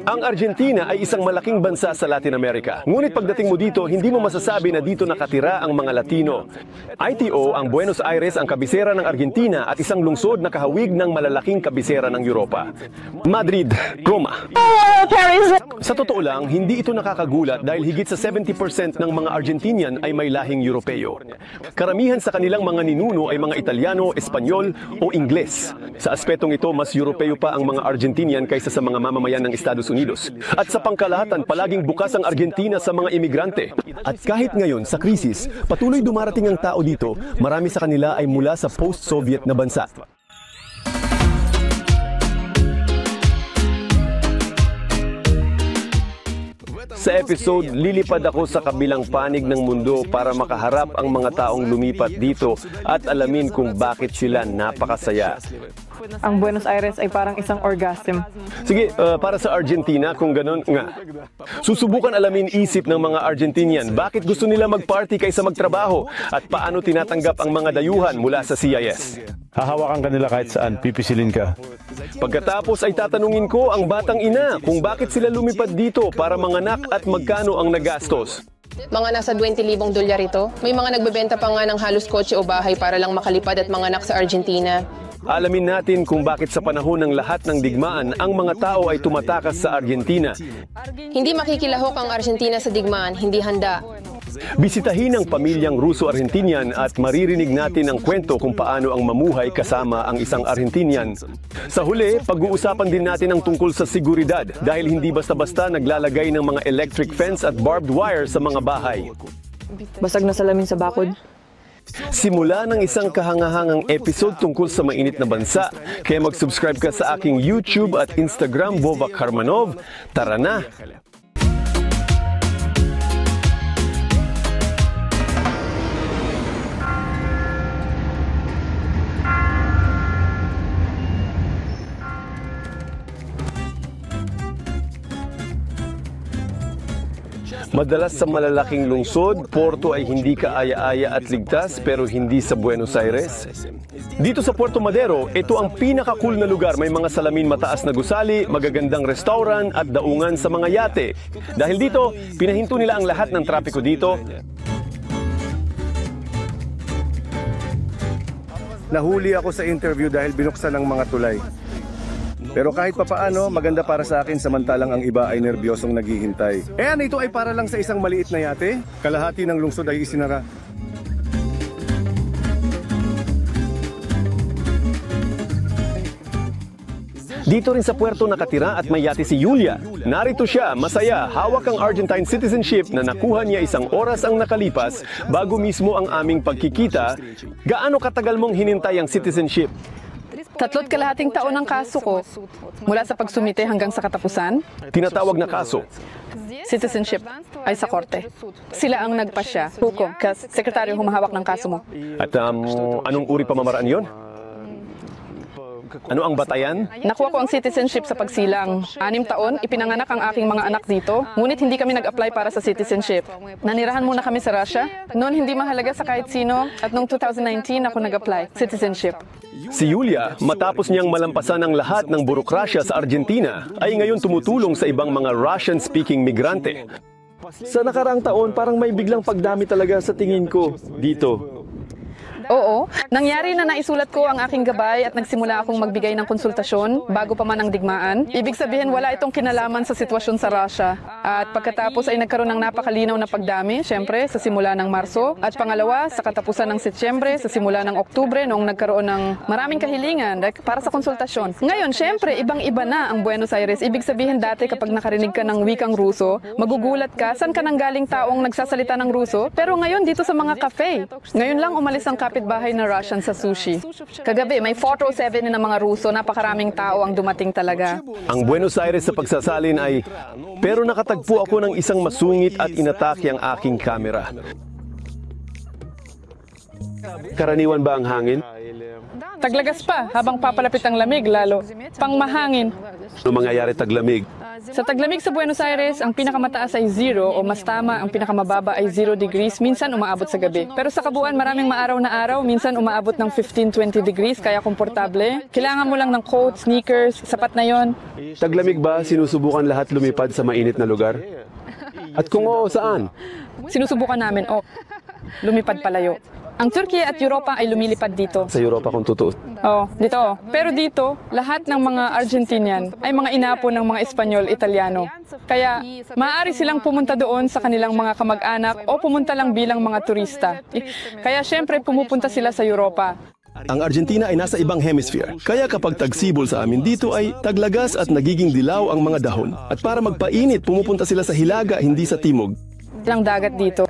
Ang Argentina ay isang malaking bansa sa Latin America. Ngunit pagdating mo dito, hindi mo masasabi na dito nakatira ang mga Latino. ITO, ang Buenos Aires ang kabisera ng Argentina at isang lungsod na kahawig ng malalaking kabisera ng Europa. Madrid, Roma. Sa totoo lang, hindi ito nakakagulat dahil higit sa 70% ng mga Argentinian ay may lahing Europeo. Karamihan sa kanilang mga ninuno ay mga Italiano, Espanyol o Ingles. Sa aspetong ito, mas Europeo pa ang mga Argentinian kaysa sa mga mamamayan ng Estados Unidos. At sa pangkalahatan, palaging bukas ang Argentina sa mga imigrante. At kahit ngayon, sa krisis, patuloy dumarating ang tao dito, marami sa kanila ay mula sa post-Soviet na bansa. Sa episode, lilipad ako sa kabilang panig ng mundo para makaharap ang mga taong lumipat dito at alamin kung bakit sila napakasaya. Ang Buenos Aires ay parang isang orgasm. Sige, para sa Argentina, kung ganun nga. Susubukan alamin isip ng mga Argentinian bakit gusto nila mag-party kaysa magtrabaho at paano tinatanggap ang mga dayuhan mula sa CIS. Hahawakan ka nila kahit saan, pipisilin ka. Pagkatapos ay tatanungin ko ang batang ina kung bakit sila lumipad dito para manganak at magkano ang nagastos. Mga nasa 20,000 dolyar ito. May mga nagbebenta pa nga ng halos kotse o bahay para lang makalipad at manganak sa Argentina. Alamin natin kung bakit sa panahon ng lahat ng digmaan, ang mga tao ay tumatakas sa Argentina. Hindi makikilahok ang Argentina sa digmaan, hindi handa. Bisitahin ang pamilyang Ruso-Argentinian at maririnig natin ang kwento kung paano ang mamuhay kasama ang isang Argentinian. Sa huli, pag-uusapan din natin ang tungkol sa seguridad dahil hindi basta-basta naglalagay ng mga electric fence at barbed wire sa mga bahay. Basag na salamin sa bakod. Simula ng isang kahangahangang episode tungkol sa mainit na bansa, kaya mag-subscribe ka sa aking YouTube at Instagram, Vova Karmanov. Tara na! Madalas sa malalaking lungsod, Porto ay hindi kaaya-aya at ligtas pero hindi sa Buenos Aires. Dito sa Puerto Madero, ito ang pinaka-cool na lugar. May mga salamin mataas na gusali, magagandang restaurant at daungan sa mga yate. Dahil dito, pinahinto nila ang lahat ng trapiko dito. Nahuli ako sa interview dahil binuksan ng mga tulay. Pero kahit papaano, maganda para sa akin samantalang ang iba ay nerbiyosong naghihintay. Ito ay para lang sa isang maliit na yate. Kalahati ng lungsod ay isinara. Dito rin sa Puerto nakatira at may yate si Julia. Narito siya, masaya, hawak ang Argentine citizenship na nakuha niya isang oras ang nakalipas bago mismo ang aming pagkikita. Gaano katagal mong hinintay ang citizenship? 3 kalahating taon ang kaso ko, mula sa pagsumite hanggang sa katapusan. Tinatawag na kaso. Citizenship ay sa korte. Sila ang nagpasya, hukom, kasi sekretaryo humahawak ng kaso mo. At anong uri pamamaraan yon? Ano ang batayan? Nakuha ko ang citizenship sa pagsilang. 6 taon, ipinanganak ang aking mga anak dito, ngunit hindi kami nag-apply para sa citizenship. Nanirahan muna kami sa Russia. Noon hindi mahalaga sa kahit sino, at noong 2019 ako nag-apply, citizenship. Si Julia, matapos niyang malampasan ang lahat ng burokrasya sa Argentina, ay ngayon tumutulong sa ibang mga Russian-speaking migrante. Sa nakaraang taon, parang may biglang pagdami talaga sa tingin ko dito. Oo, nangyari na naisulat ko ang aking gabay at nagsimula akong magbigay ng konsultasyon bago pa man ang digmaan. Ibig sabihin wala itong kinalaman sa sitwasyon sa Russia. At pagkatapos ay nagkaroon ng napakalinaw na pagdami, syempre sa simula ng Marso. At pangalawa, sa katapusan ng Setyembre, sa simula ng Oktubre, noong nagkaroon ng maraming kahilingan para sa konsultasyon. Ngayon, syempre, ibang-iba na ang Buenos Aires. Ibig sabihin dati kapag nakarinig ka ng wikang Ruso, magugulat ka, saan ka nanggaling taong nagsasalita ng Ruso? Pero ngayon dito sa mga cafe. Ngayon lang umalis ang bahay na Russian sa sushi. Kagabi, may 407 ng mga Ruso, napakaraming tao ang dumating talaga. Ang Buenos Aires sa pagsasalin ay, pero nakatagpo ako ng isang masungit at inatake ang aking kamera. Karaniwan ba ang hangin? Taglagas pa, habang papalapit ang lamig, lalo pang mahangin. Ano mangyayari taglamig? Sa taglamig sa Buenos Aires, ang pinakamataas ay 0 o mas tama, ang pinakamababa ay 0 degrees, minsan umaabot sa gabi. Pero sa kabuuan, maraming maaraw na araw, minsan umaabot ng 15-20 degrees, kaya komportable. Kailangan mo lang ng coat, sneakers, sapat na yon. Taglamig ba sinusubukan lahat lumipad sa mainit na lugar? At kung oo, saan? Sinusubukan namin, lumipad palayo. Ang Turkey at Europa ay lumilipad dito. Sa Europa kung totoo. Dito. Pero dito, lahat ng mga Argentinian ay mga inapo ng mga Espanyol, Italiano. Kaya, maaari silang pumunta doon sa kanilang mga kamag-anak o pumunta lang bilang mga turista. Kaya syempre pumupunta sila sa Europa. Ang Argentina ay nasa ibang hemisphere. Kaya kapag tagsibol sa amin dito ay taglagas at nagiging dilaw ang mga dahon. At para magpainit, pumupunta sila sa hilaga, hindi sa timog. Lang dagat dito.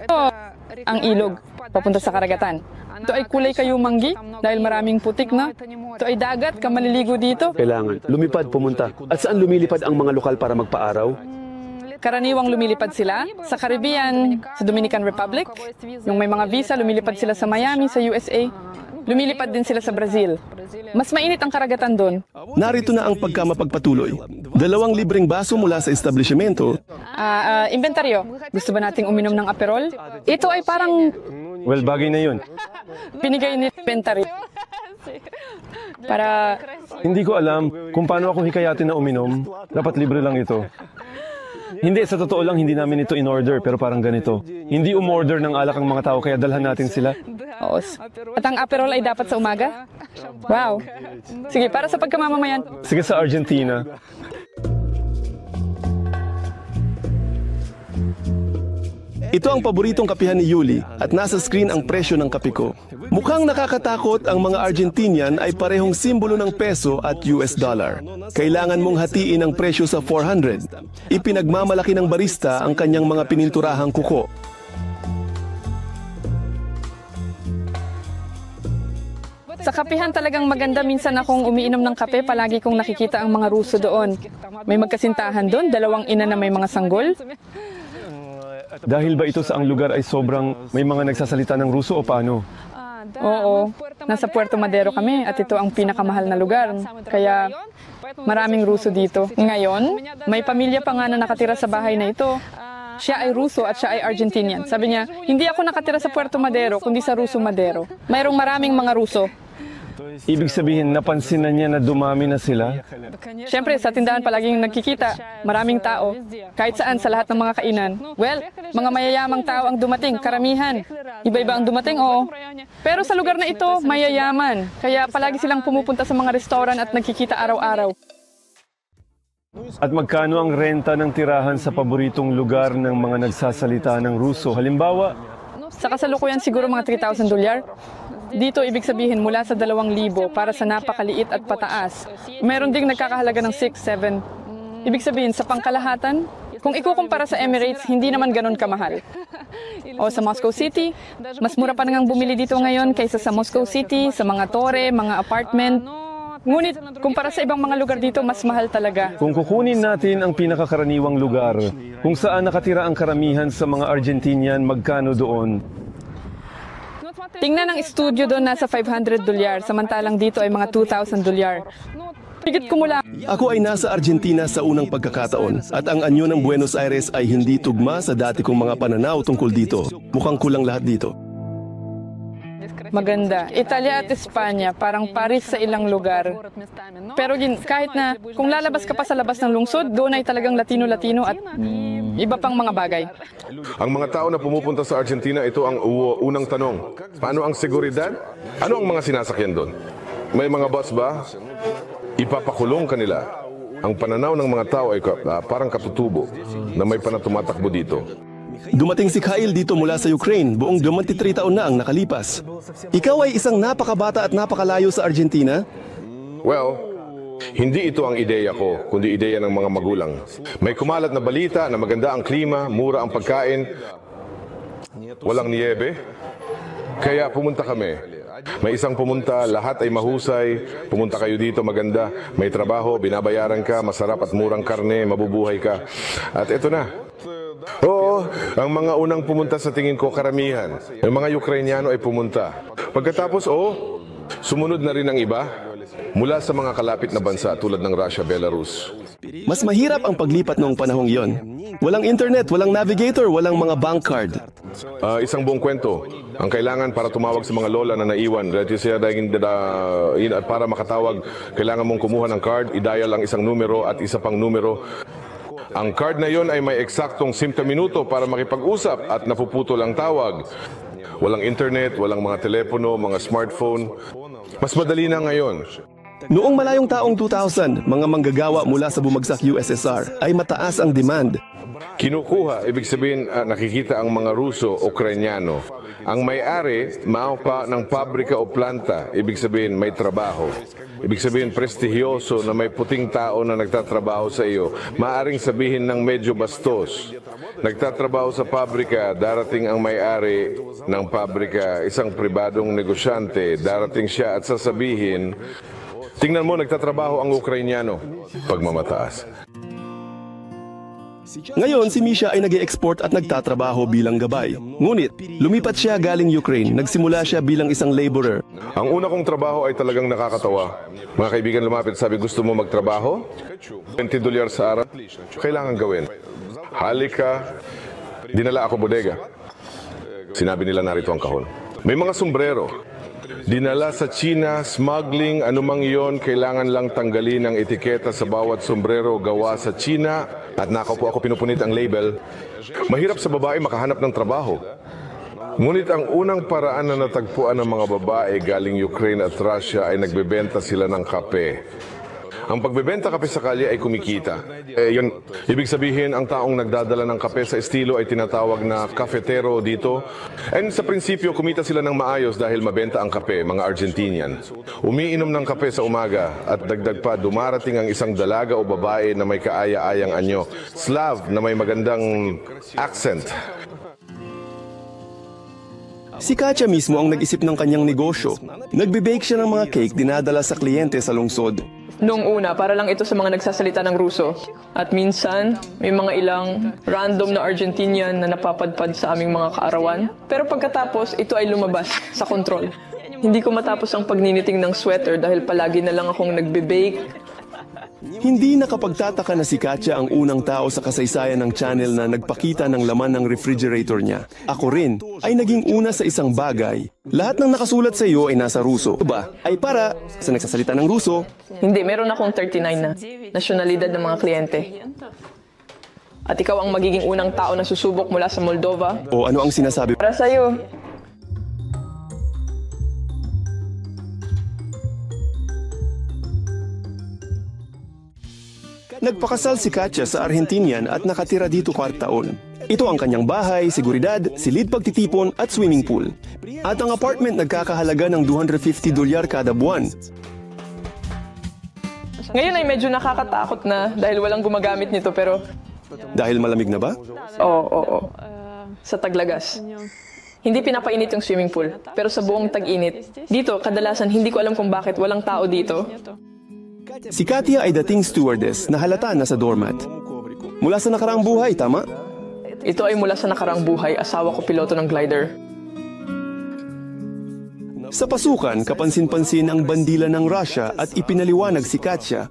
Ang ilog, papunta sa karagatan. Ito ay kulay kayumanggi dahil maraming putik na. Ito ay dagat, ka maliligo dito. Kailangan lumipad, pumunta. At saan lumilipad ang mga lokal para magpaaraw? Karaniwang lumilipad sila sa Caribbean, sa Dominican Republic. Yung may mga visa, lumilipad sila sa Miami, sa USA. Lumilipad din sila sa Brazil. Mas mainit ang karagatan doon. Narito na ang pagkamapagpatuloy. 2 libreng baso mula sa establishmento. Inventaryo. Gusto ba nating uminom ng Aperol? Ito ay parang Well, bagay na yun. binigay ni inventaryo. Para Hindi ko alam kung paano ako hikayatin na uminom. Dapat libre lang ito. Hindi, sa totoo lang, hindi namin ito in-order, pero parang ganito. Hindi umorder ng alak ang mga tao, kaya dalhan natin sila. At ang Aperol ay dapat sa umaga? Wow. Sige, para sa pagkamamamayan. Sige, sa Argentina. Ito ang paboritong kapihan ni Yuli at nasa screen ang presyo ng kape ko. Mukhang nakakatakot ang mga Argentinian ay parehong simbolo ng peso at US dollar. Kailangan mong hatiin ang presyo sa 400. Ipinagmamalaki ng barista ang kanyang mga pininturahang kuko. Sa kapihan talagang maganda, minsan akong umiinom ng kape, palagi kong nakikita ang mga Ruso doon. May magkasintahan doon, 2 ina na may mga sanggol. Dahil ba ito sa ang lugar ay sobrang may mga nagsasalita ng Ruso o paano? Oo, nasa Puerto Madero kami at ito ang pinakamahal na lugar. Kaya maraming Ruso dito. Ngayon, may pamilya pa nga na nakatira sa bahay na ito. Siya ay Ruso at siya ay Argentinian. Sabi niya, hindi ako nakatira sa Puerto Madero, kundi sa Ruso Madero. Mayroong maraming mga Ruso. Ibig sabihin, napansin na niya na dumami na sila? Siyempre, sa tindahan palaging nagkikita, maraming tao, kahit saan sa lahat ng mga kainan. Well, mga mayayamang tao ang dumating, karamihan. Iba-iba ang dumating, oo. Pero sa lugar na ito, mayayaman. Kaya palagi silang pumupunta sa mga restaurant at nagkikita araw-araw. At magkano ang renta ng tirahan sa paboritong lugar ng mga nagsasalita ng Ruso? Halimbawa, Sa kasalukuyan siguro mga $3,000. Dito, ibig sabihin, mula sa 2,000 para sa napakaliit at pataas. Meron ding nagkakahalaga ng 6, 7. Ibig sabihin, sa pangkalahatan, kung ikukumpara sa Emirates, hindi naman ganun kamahal. O sa Moscow City, mas mura pa nang bumili dito ngayon kaysa sa Moscow City, sa mga tore, mga apartment. Ngunit, kumpara sa ibang mga lugar dito, mas mahal talaga. kung kukunin natin ang pinakakaraniwang lugar, kung saan nakatira ang karamihan sa mga Argentinian, magkano doon? Tingnan ang studio doon, nasa $500, samantalang dito ay mga $2,000. Higit kumula. Ako ay nasa Argentina sa unang pagkakataon at ang anyo ng Buenos Aires ay hindi tugma sa dati kong mga pananaw tungkol dito. Mukhang kulang lahat dito. Maganda. Italia at Espanya, parang Paris sa ilang lugar. Pero kahit na kung lalabas ka pa sa labas ng lungsod, doon ay talagang Latino-Latino at iba pang mga bagay. Ang mga tao na pumupunta sa Argentina, ito ang unang tanong. Paano ang seguridad? Ano ang mga sinasakyan doon? May mga bus ba? Ipapakulong kanila. Ang pananaw ng mga tao ay parang katutubo na may panatumatakbo dito. Dumating si Kyle dito mula sa Ukraine, buong 23 taon na ang nakalipas. Ikaw ay isang napakabata at napakalayo sa Argentina? Well, hindi ito ang ideya ko, kundi ideya ng mga magulang. May kumalat na balita na maganda ang klima, mura ang pagkain, walang niyebe. Kaya pumunta kami. May isang pumunta, lahat ay mahusay. Pumunta kayo dito, maganda. May trabaho, binabayaran ka, masarap at murang karne, mabubuhay ka. At ito na. Oo, ang mga unang pumunta sa tingin ko karamihan. Yung mga Ukrainyano ay pumunta. Pagkatapos, sumunod na rin ang iba. mula sa mga kalapit na bansa tulad ng Russia, Belarus. Mas mahirap ang paglipat noong panahong iyon. Walang internet, walang navigator, walang mga bank card. Isang buong kwento. Ang kailangan para tumawag sa mga lola na naiwan, para makatawag, kailangan mong kumuha ng card, i-dial ang isang numero at isa pang numero. Ang card na yon ay may eksaktong 50 minuto para makipag-usap at napuputol ang tawag. Walang internet, walang mga telepono, mga smartphone. Mas madali na ngayon. Noong malayong taong 2000, mga manggagawa mula sa bumagsak USSR ay mataas ang demand. Kinukuha, ibig sabihin nakikita ang mga Ruso, Ukrainyano. Ang may-ari, maupa ng pabrika o planta, ibig sabihin may trabaho. Ibig sabihin prestihiyoso na may puting tao na nagtatrabaho sa iyo. Maaring sabihin ng medyo bastos. Nagtatrabaho sa pabrika, darating ang may-ari ng pabrika, isang pribadong negosyante, darating siya at sasabihin, tingnan mo, nagtatrabaho ang Ukrainyano. Pagmamataas. Ngayon, si Misha ay nag-e-export at nagtatrabaho bilang gabay. Ngunit, lumipat siya galing Ukraine. Nagsimula siya bilang isang laborer. Ang una kong trabaho ay talagang nakakatawa. Mga kaibigan lumapit, sabi, gusto mo magtrabaho? $20 sa araw. Kailangan gawin. Halika. Dinala ako bodega. Sinabi nila narito ang kahon. May mga sombrero. Dinala sa China, smuggling, anumang iyon, kailangan lang tanggalin ang etiketa sa bawat sombrero gawa sa China at nakaupo ako pinupunit ang label. Mahirap sa babae makahanap ng trabaho. Ngunit ang unang paraan na natagpuan ng mga babae galing Ukraine at Russia ay nagbebenta sila ng kape. Ang pagbebenta kape sa kalye ay kumikita. Yun, ibig sabihin, ang taong nagdadala ng kape sa estilo ay tinatawag na cafetero dito. And sa prinsipyo, kumita sila ng maayos dahil mabenta ang kape, mga Argentinian. Umiinom ng kape sa umaga at dagdag pa, dumarating ang isang dalaga o babae na may kaaya-ayang anyo. Slav na may magandang accent. Si Katya mismo ang nag-isip ng kanyang negosyo. Nagbe-bake siya ng mga cake dinadala sa kliyente sa lungsod. Noong una, para lang ito sa mga nagsasalita ng Ruso. At minsan, may mga ilang random na Argentinian na napapadpad sa aming mga kaarawan. Pero pagkatapos, ito ay lumabas sa kontrol. Hindi ko matapos ang pagniniting ng sweater dahil palagi na lang akong nagbe-bake. Hindi nakapagtataka na si Katya ang unang tao sa kasaysayan ng channel na nagpakita ng laman ng refrigerator niya. Ako rin ay naging una sa isang bagay. Lahat ng nakasulat sa iyo ay nasa Ruso. Ba? Ay para sa nagsasalita ng Ruso. Hindi, meron akong 39 na nasyonalidad ng mga kliyente. At ikaw ang magiging unang tao na susubok mula sa Moldova. O ano ang sinasabi? Para sa'yo. Nagpakasal si Katya sa Argentinian at nakatira dito 4 taon. Ito ang kanyang bahay, seguridad, silid pagtitipon at swimming pool. At ang apartment nagkakahalaga ng $250 kada buwan. Ngayon ay medyo nakakatakot na dahil walang gumagamit nito pero... Dahil malamig na ba? Oo. Sa Taglagas. Hindi pinapainit yung swimming pool, pero sa buong tag-init. Dito, kadalasan hindi ko alam kung bakit walang tao dito. Si Katya ay dating stewardess na halata na sa doormat. Mula sa nakaraang buhay, tama? Ito ay mula sa nakaraang buhay, asawa ko piloto ng glider. Sa pasukan, kapansin-pansin ang bandila ng Russia at ipinaliwanag si Katya.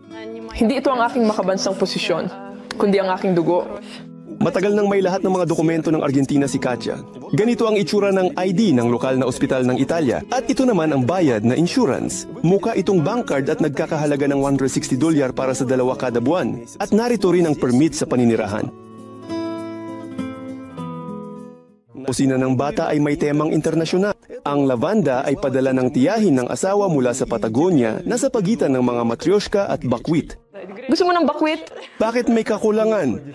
Hindi ito ang aking makabansang posisyon, kundi ang aking dugo. Matagal nang may lahat ng mga dokumento ng Argentina si Katya. Ganito ang itsura ng ID ng lokal na ospital ng Italia at ito naman ang bayad na insurance. Mukha itong bank card at nagkakahalaga ng $160 para sa 2 kada buwan. At narito rin ang permit sa paninirahan. Kusina ng bata ay may temang internasyonal. Ang lavanda ay padala ng tiyahin ng asawa mula sa Patagonia na sa pagitan ng mga matryoshka at bakwit. Gusto mo ng bakwit? Bakit may kakulangan?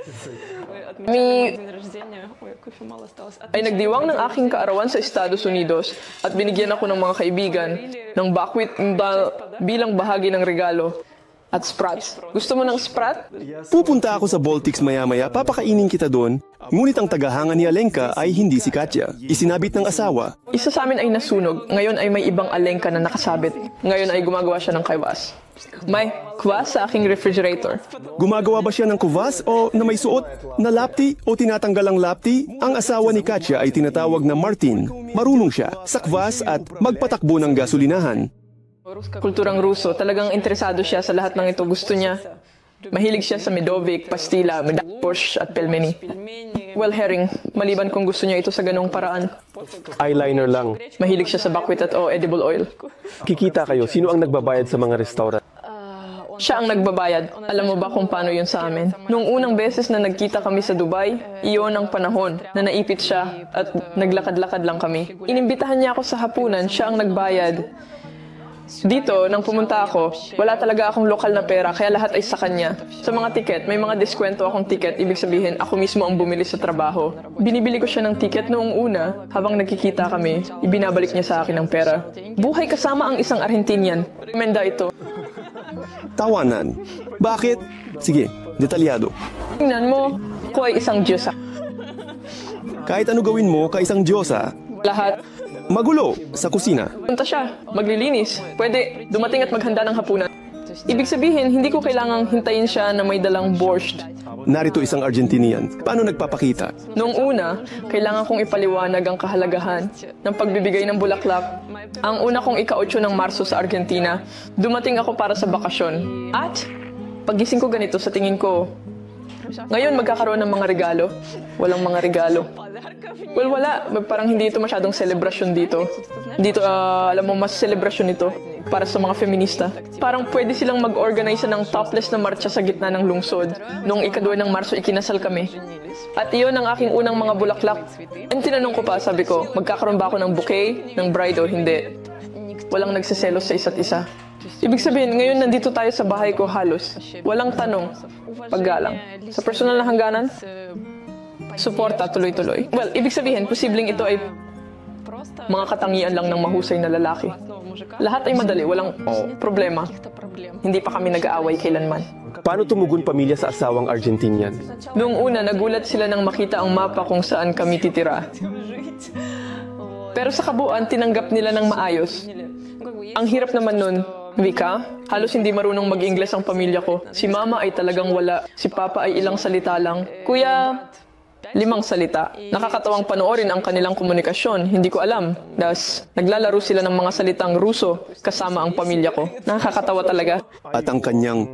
Ay nagdiwang ng aking kaarawan sa Estados Unidos at binigyan ako ng mga kaibigan ng bakwit bilang bahagi ng regalo at sprats. Gusto mo ng sprat? Pupunta ako sa Baltics maya-maya, papakainin kita doon. Ngunit ang tagahanga ni Alenka ay hindi si Katya. Isinabit ng asawa. Isa sa amin ay nasunog, ngayon ay may ibang Alenka na nakasabit. Ngayon ay gumagawa siya ng kwas. May kwas sa aking refrigerator. Gumagawa ba siya ng kuvas o na may suot na lapti o tinatanggal ang lapti? Ang asawa ni Katya ay tinatawag na Martin. Marunong siya sa kwas at magpatakbo ng gasolinahan. Kulturang Ruso, talagang interesado siya sa lahat ng ito. Gusto niya. Mahilig siya sa Medovik, pastila, borscht at pelmeni. Well, herring, maliban kung gusto niya ito sa ganong paraan. Eyeliner lang. Mahilig siya sa buckwheat at edible oil. Kikita kayo, sino ang nagbabayad sa mga restaurant? Siya ang nagbabayad. Alam mo ba kung paano yun sa amin? Noong unang beses na nagkita kami sa Dubai, iyon ang panahon na naipit siya at naglakad-lakad lang kami. Inimbitahan niya ako sa hapunan, siya ang nagbayad. Dito, nang pumunta ako, wala talaga akong lokal na pera, kaya lahat ay sa kanya. Sa mga tiket, may mga diskwento akong tiket, ibig sabihin, ako mismo ang bumili sa trabaho. Binibili ko siya ng tiket noong una, habang nagkikita kami, ibinabalik niya sa akin ang pera. Buhay kasama ang isang Argentinian. Menda ito. Tawanan. Bakit? Sige, detalyado. Tingnan mo, ako ay isang Diyosa. Kahit ano gawin mo, kaisang Diyosa, Lahat. magulo sa kusina. Punta siya, maglilinis. Pwede dumating at maghanda ng hapunan. Ibig sabihin, hindi ko kailangang hintayin siya na may dalang borscht. Narito isang Argentinian. Paano nagpapakita? Noong una, kailangan kong ipaliwanag ang kahalagahan ng pagbibigay ng bulaklak. Ang una kong ika-8 ng Marso sa Argentina, dumating ako para sa bakasyon. At paggising ko ganito, sa tingin ko, ngayon magkakaroon ng mga regalo. Walang mga regalo. Well, wala. Parang hindi ito masyadong selebrasyon dito. Dito, alam mo, mas selebrasyon ito para sa mga feminista. Parang pwede silang mag-organize ng topless na marcha sa gitna ng lungsod. Noong ika-2 ng Marso, ikinasal kami. At iyon ang aking unang mga bulaklak. And tinanong ko pa, sabi ko, magkakaroon ba ako ng bouquet, ng bride o hindi? Walang nagsiselos sa isa't isa. Ibig sabihin, ngayon nandito tayo sa bahay ko halos. Walang tanong, paggalang. Sa personal na hangganan, suporta tuloy-tuloy. Well, ibig sabihin, posibleng ito ay mga katangian lang ng mahusay na lalaki. Lahat ay madali, walang problema. Hindi pa kami nag-aaway kailanman. Paano tumugon pamilya sa asawang Argentinian? Noong una, nagulat sila nang makita ang mapa kung saan kami titira. Pero sa kabuuan, tinanggap nila ng maayos. Ang hirap naman nun, Vika, halos hindi marunong mag-Ingles ang pamilya ko. Si Mama ay talagang wala. Si Papa ay ilang salita lang. Kuya, 5 salita. Nakakatawang panoorin ang kanilang komunikasyon. Hindi ko alam. Das, naglalaro sila ng mga salitang Ruso kasama ang pamilya ko. Nakakatawa talaga. At ang kanyang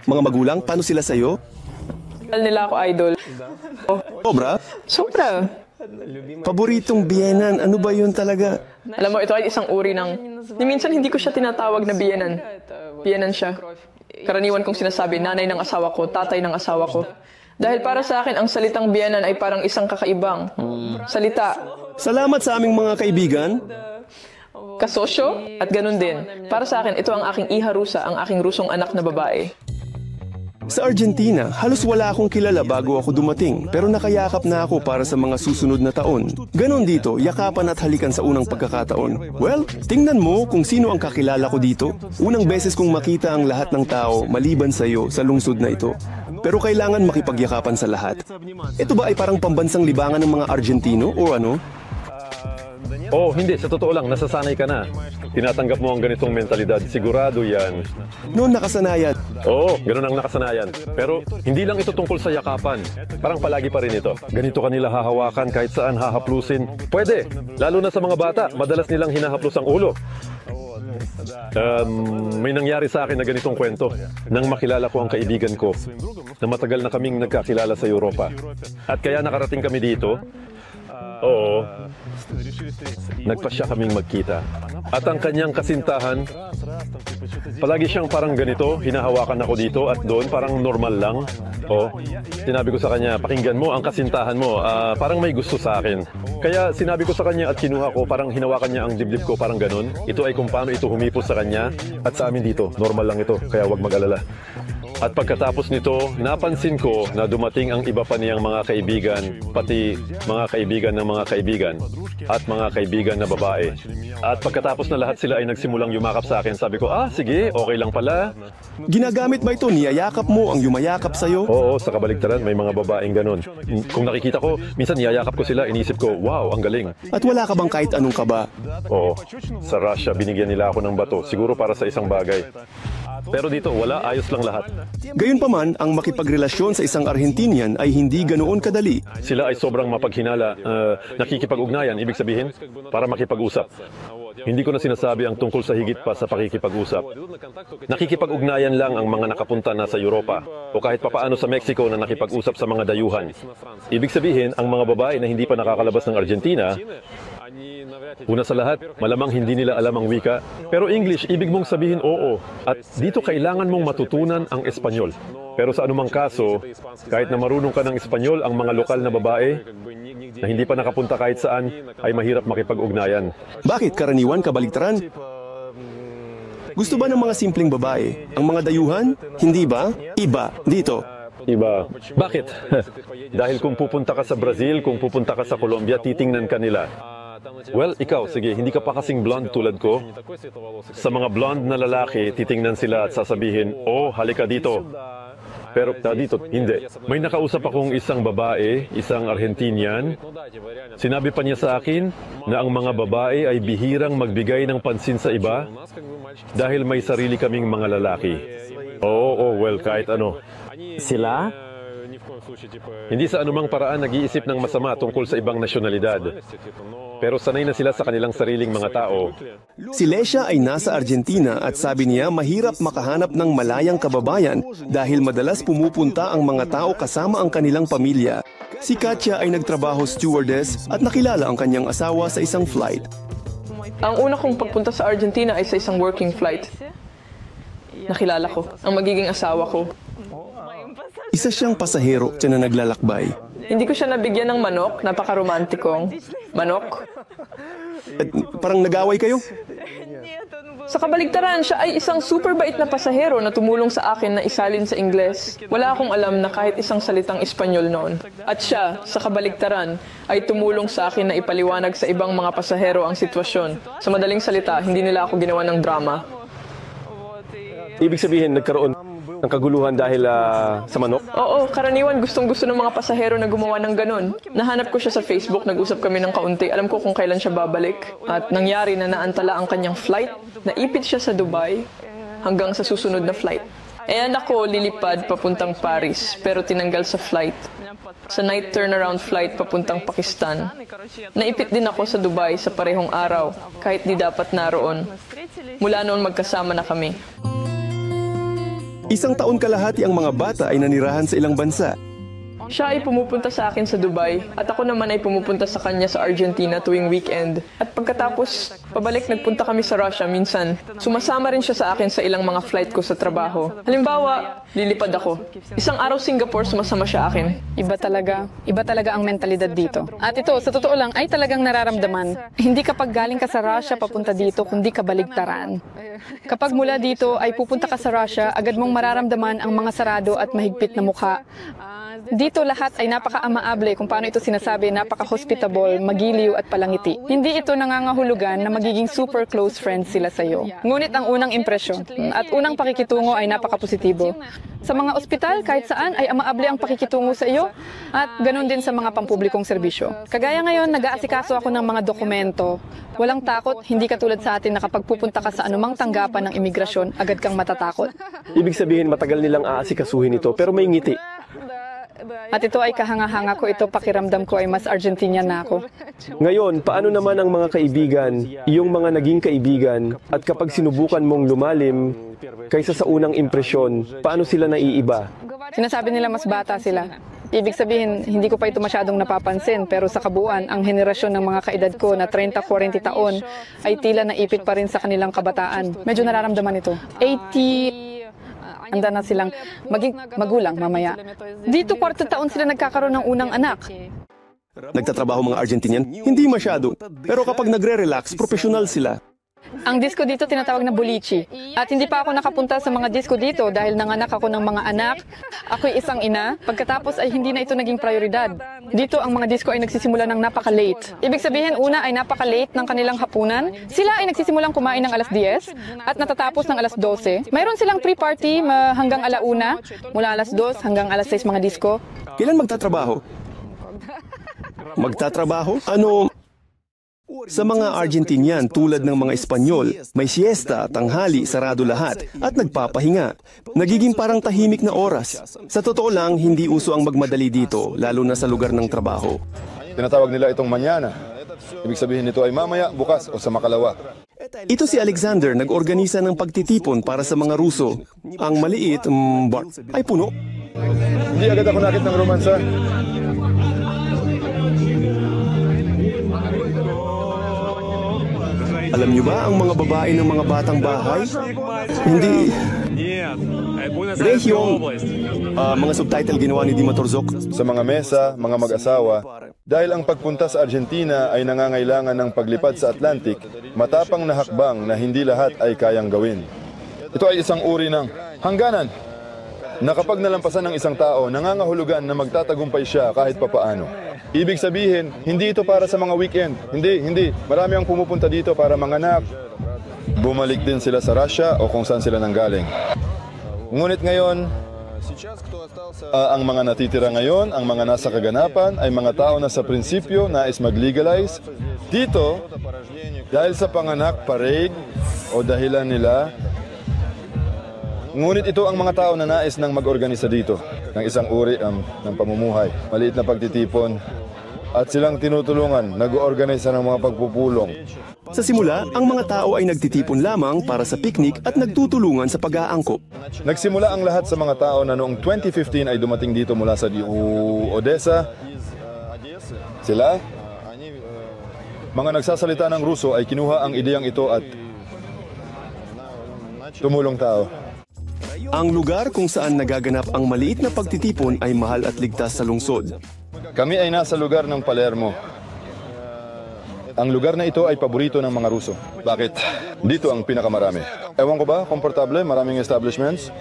mga magulang, paano sila sa'yo? Nila ako idol. Sobra? Sobra. Paboritong biyenan, ano ba yun talaga? Alam mo, ito ay isang uri ng... Minsan hindi ko siya tinatawag na biyenan. Biyenan siya. Karaniwan kong sinasabi, nanay ng asawa ko, tatay ng asawa ko. Dahil para sa akin, ang salitang biyenan ay parang isang kakaibang salita. Salamat sa aming mga kaibigan. Kasosyo at ganun din. Para sa akin, ito ang aking iha Rusa, ang aking Rusong anak na babae. Sa Argentina, halos wala akong kilala bago ako dumating, pero nakayakap na ako para sa mga susunod na taon. Ganon dito, yakapan at halikan sa unang pagkakataon. Well, tingnan mo kung sino ang kakilala ko dito. Unang beses kong makita ang lahat ng tao maliban sa iyo sa lungsod na ito. Pero kailangan makipagyakapan sa lahat. Ito ba ay parang pambansang libangan ng mga Argentino o ano? Oh, hindi. Sa totoo lang, nasasanay ka na. Tinatanggap mo ang ganitong mentalidad. Sigurado yan. Noon nakasanayan. Oo, ganun ang nakasanayan. Pero hindi lang ito tungkol sa yakapan. Parang palagi pa rin ito. Ganito kanila hahawakan kahit saan hahaplusin. Pwede. Lalo na sa mga bata. Madalas nilang hinahaplos ang ulo. May nangyari sa akin na ganitong kwento nang makilala ko ang kaibigan ko na matagal na kaming nagkakilala sa Europa. At kaya nakarating kami dito. Oo. Nagpasya kaming magkita. At ang kanyang kasintahan, palagi siyang parang ganito, hinahawakan ako dito at doon, parang normal lang. O, sinabi ko sa kanya, pakinggan mo ang kasintahan mo, parang may gusto sa akin. Kaya sinabi ko sa kanya at kinuha ko, parang hinawakan niya ang dibdib ko, parang ganun. Ito ay kung paano ito humipos sa kanya at sa amin dito, normal lang ito, kaya wag mag-alala. At pagkatapos nito, napansin ko na dumating ang iba pa niyang mga kaibigan, pati mga kaibigan ng mga kaibigan, at mga kaibigan na babae. At pagkatapos na lahat sila ay nagsimulang yumakap sa akin, sabi ko, sige, okay lang pala. Ginagamit ba ito? Niyayakap mo ang yumayakap sa'yo? Oo, sa kabaligtaran, may mga babaeng ganun. Kung nakikita ko, minsan niyayakap ko sila, inisip ko, wow, ang galing. At wala ka bang kahit anong kaba? Oo, sa Russia, binigyan nila ako ng bato, siguro para sa isang bagay. Pero dito, wala, ayos lang lahat. Gayunpaman, ang makipagrelasyon sa isang Argentinian ay hindi ganoon kadali. Sila ay sobrang mapaghinala, nakikipag-ugnayan, ibig sabihin, para makipag-usap. Hindi ko na sinasabi ang tungkol sa higit pa sa pakikipag-usap. Nakikipag-ugnayan lang ang mga nakapunta na sa Europa o kahit papaano sa Mexico na nakipag-usap sa mga dayuhan. Ibig sabihin, ang mga babae na hindi pa nakakalabas ng Argentina, una sa lahat, malamang hindi nila alam ang wika. Pero English, ibig mong sabihin oo. At dito kailangan mong matutunan ang Espanyol. Pero sa anumang kaso, kahit na marunong ka ng Espanyol, ang mga lokal na babae na hindi pa nakapunta kahit saan ay mahirap makipag-ugnayan. Bakit karaniwan kabaligtaran? Gusto ba ng mga simpleng babae? Ang mga dayuhan? Hindi ba? Iba. Dito. Iba. Bakit? Dahil kung pupunta ka sa Brazil, kung pupunta ka sa Colombia, titingnan ka nila. Well, ikaw, sige, hindi ka pa kasing blonde tulad ko. Sa mga blonde na lalaki, titingnan sila at sasabihin, oh, halika dito. Pero dito, hindi. May nakausap akong isang babae, isang Argentinian. Sinabi pa niya sa akin na ang mga babae ay bihirang magbigay ng pansin sa iba dahil may sarili kaming mga lalaki. Oo, well, kahit ano. Sila? Hindi sa anumang paraan nag-iisip ng masama tungkol sa ibang nasyonalidad. Pero sanay na sila sa kanilang sariling mga tao. Si Lesia ay nasa Argentina at sabi niya mahirap makahanap ng malayang kababayan dahil madalas pumupunta ang mga tao kasama ang kanilang pamilya. Si Katya ay nagtrabaho stewardess at nakilala ang kanyang asawa sa isang flight. Ang una kong pagpunta sa Argentina ay sa isang working flight. Nakilala ko ang magiging asawa ko. Isa siyang pasahero na naglalakbay. Hindi ko siya nabigyan ng manok, napaka-romantikong manok. At parang nag-away kayo? Sa kabaligtaran, siya ay isang super bait na pasahero na tumulong sa akin na isalin sa Ingles. Wala akong alam na kahit isang salitang Espanyol noon. At siya, sa kabaligtaran, ay tumulong sa akin na ipaliwanag sa ibang mga pasahero ang sitwasyon. Sa madaling salita, hindi nila ako ginawa ng drama. Ibig sabihin nagkaroon ng kaguluhan dahil sa manok? Oo, karaniwan gustong-gusto ng mga pasahero na gumawa ng ganun. Nahanap ko siya sa Facebook, nag-usap kami ng kaunti. Alam ko kung kailan siya babalik. At nangyari na naantala ang kanyang flight. Naipit siya sa Dubai hanggang sa susunod na flight. Ayan ako lilipad papuntang Paris, pero tinanggal sa flight. Sa night turnaround flight papuntang Pakistan. Naipit din ako sa Dubai sa parehong araw, kahit di dapat naroon. Mula noon magkasama na kami. Isang taon kalahati ang mga bata ay nanirahan sa ilang bansa. Siya ay pumupunta sa akin sa Dubai at ako naman ay pumupunta sa kanya sa Argentina tuwing weekend. At pagkatapos, pabalik nagpunta kami sa Russia minsan. Sumasama rin siya sa akin sa ilang mga flight ko sa trabaho. Halimbawa, lilipad ako. Isang araw Singapore, sumasama siya akin. Iba talaga ang mentalidad dito. At ito, sa totoo lang, ay talagang nararamdaman. Hindi kapag galing ka sa Russia papunta dito, kundi kabaligtaran. Kapag mula dito ay pupunta ka sa Russia, agad mong mararamdaman ang mga sarado at mahigpit na mukha. Dito lahat ay napaka-amaable kung paano ito sinasabi, napaka-hospitable, magiliw at palangiti. Hindi ito nangangahulugan na magiging super close friends sila sa iyo. Ngunit ang unang impresyon at unang pakikitungo ay napaka-positibo. Sa mga ospital, kahit saan ay amaable ang pakikitungo sa iyo at ganun din sa mga pampublikong serbisyo. Kagaya ngayon, nag-aasikaso ako ng mga dokumento. Walang takot, hindi katulad sa atin na kapag pupunta ka sa anumang tanggapan ng imigrasyon, agad kang matatakot. Ibig sabihin matagal nilang aasikasuhin ito pero may ngiti. At ito ay kahanga-hanga ko, ito pakiramdam ko ay mas Argentinian na ako. Ngayon, paano naman ang mga kaibigan, iyong mga naging kaibigan, at kapag sinubukan mong lumalim kaysa sa unang impresyon, paano sila naiiba? Sinasabi nila mas bata sila. Ibig sabihin, hindi ko pa ito masyadong napapansin, pero sa kabuuan, ang henerasyon ng mga kaedad ko na 30-40 taon ay tila naipit pa rin sa kanilang kabataan. Medyo nararamdaman ito. 80... Handa na silang maging magulang mamaya. Dito, 40 taon sila nagkakaroon ng unang anak. Nagtatrabaho mga Argentinian? Hindi masyado. Pero kapag nagre-relax, profesional sila. Ang disco dito tinatawag na boliche. At hindi pa ako nakapunta sa mga disco dito dahil nanganak ako ng mga anak. Ako'y isang ina. Pagkatapos ay hindi na ito naging prioridad. Dito ang mga disco ay nagsisimula ng napaka-late. Ibig sabihin, una ay napaka-late ng kanilang hapunan. Sila ay nagsisimulang kumain ng alas 10 at natatapos ng alas 12. Mayroon silang pre-party hanggang alauna. Mula alas 2 hanggang alas 6 mga disco. Kailan magtatrabaho? Magtatrabaho? Ano? Sa mga Argentinian tulad ng mga Espanyol, may siesta, tanghali, sarado lahat at nagpapahinga. Nagiging parang tahimik na oras. Sa totoo lang, hindi uso ang magmadali dito, lalo na sa lugar ng trabaho. Tinatawag nila itong mañana. Ibig sabihin nito ay mamaya, bukas o sa makalawa. Ito si Alexander, nag-organisa ng pagtitipon para sa mga Ruso. Ang maliit, bar ay puno. Hindi agad ako nakit ng romansa. Alam niyo ba ang mga babae ng mga batang bahay? Hindi. Rehyong, mga subtitle ginawa ni Dima Torzok. Sa mga mesa, mga mag-asawa, dahil ang pagpunta sa Argentina ay nangangailangan ng paglipad sa Atlantic, matapang na hakbang na hindi lahat ay kayang gawin. Ito ay isang uri ng hangganan na kapag nalampasan ng isang tao, nangangahulugan na magtatagumpay siya kahit papaano. Ibig sabihin, hindi ito para sa mga weekend. Hindi. Marami ang pumupunta dito para manganak. Bumalik din sila sa Russia o kung saan sila nanggaling. Ngunit ngayon, ang mga natitira ngayon, ang mga nasa kaganapan, ay mga tao na sa prinsipyo nais mag-legalize. Dito, dahil sa panganak, parade, o dahilan nila, ngunit ito ang mga tao na nais nang mag-organisa dito ng isang uri ng pamumuhay. Maliit na pagtitipon at silang tinutulungan, nag-oorganisa ng mga pagpupulong. Sa simula, ang mga tao ay nagtitipon lamang para sa picnic at nagtutulungan sa pag-aangkop. Nagsimula ang lahat sa mga tao na noong 2015 ay dumating dito mula sa Odessa. Sila, mga nagsasalita ng Ruso ay kinuha ang ideyang ito at tumulong tao. Ang lugar kung saan nagaganap ang maliit na pagtitipon ay mahal at ligtas sa lungsod. Kami ay nasa lugar ng Palermo. Ang lugar na ito ay paborito ng mga Ruso. Bakit? Dito ang pinakamarami. Ewan ko ba, komportable, maraming establishments.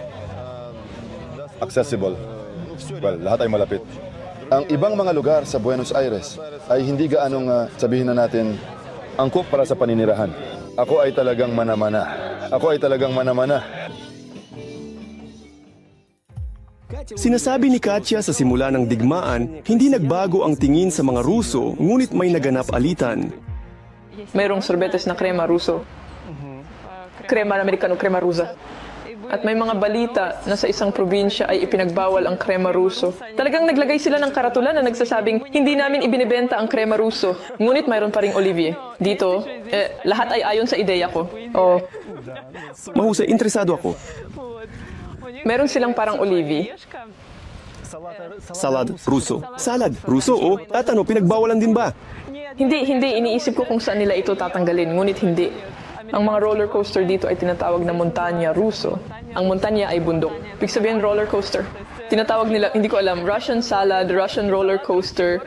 Accessible. Well, lahat ay malapit. Ang ibang mga lugar sa Buenos Aires ay hindi gaanong sabihin na natin angkop para sa paninirahan. Ako ay talagang mana-mana. Sinasabi ni Katya sa simula ng digmaan, hindi nagbago ang tingin sa mga Ruso, ngunit may naganap alitan. Mayroong sorbetes na krema Ruso. Krema Amerikano, krema Rusa. At may mga balita na sa isang probinsya ay ipinagbawal ang krema Ruso. Talagang naglagay sila ng karatulan na nagsasabing, hindi namin ibinibenta ang krema Ruso. Ngunit mayroon pa ring Olivier. Dito, lahat ay ayon sa ideya ko. Mahusay, interesado ako. Meron silang parang Olivier. Salad Ruso, oh. At ano, pinagbawalan din ba? Hindi. Iniisip ko kung saan nila ito tatanggalin. Ngunit hindi. Ang mga roller coaster dito ay tinatawag na montanya Ruso. Ang montanya ay bundok. Ibig sabihin roller coaster. Tinatawag nila, hindi ko alam, Russian salad, Russian roller coaster.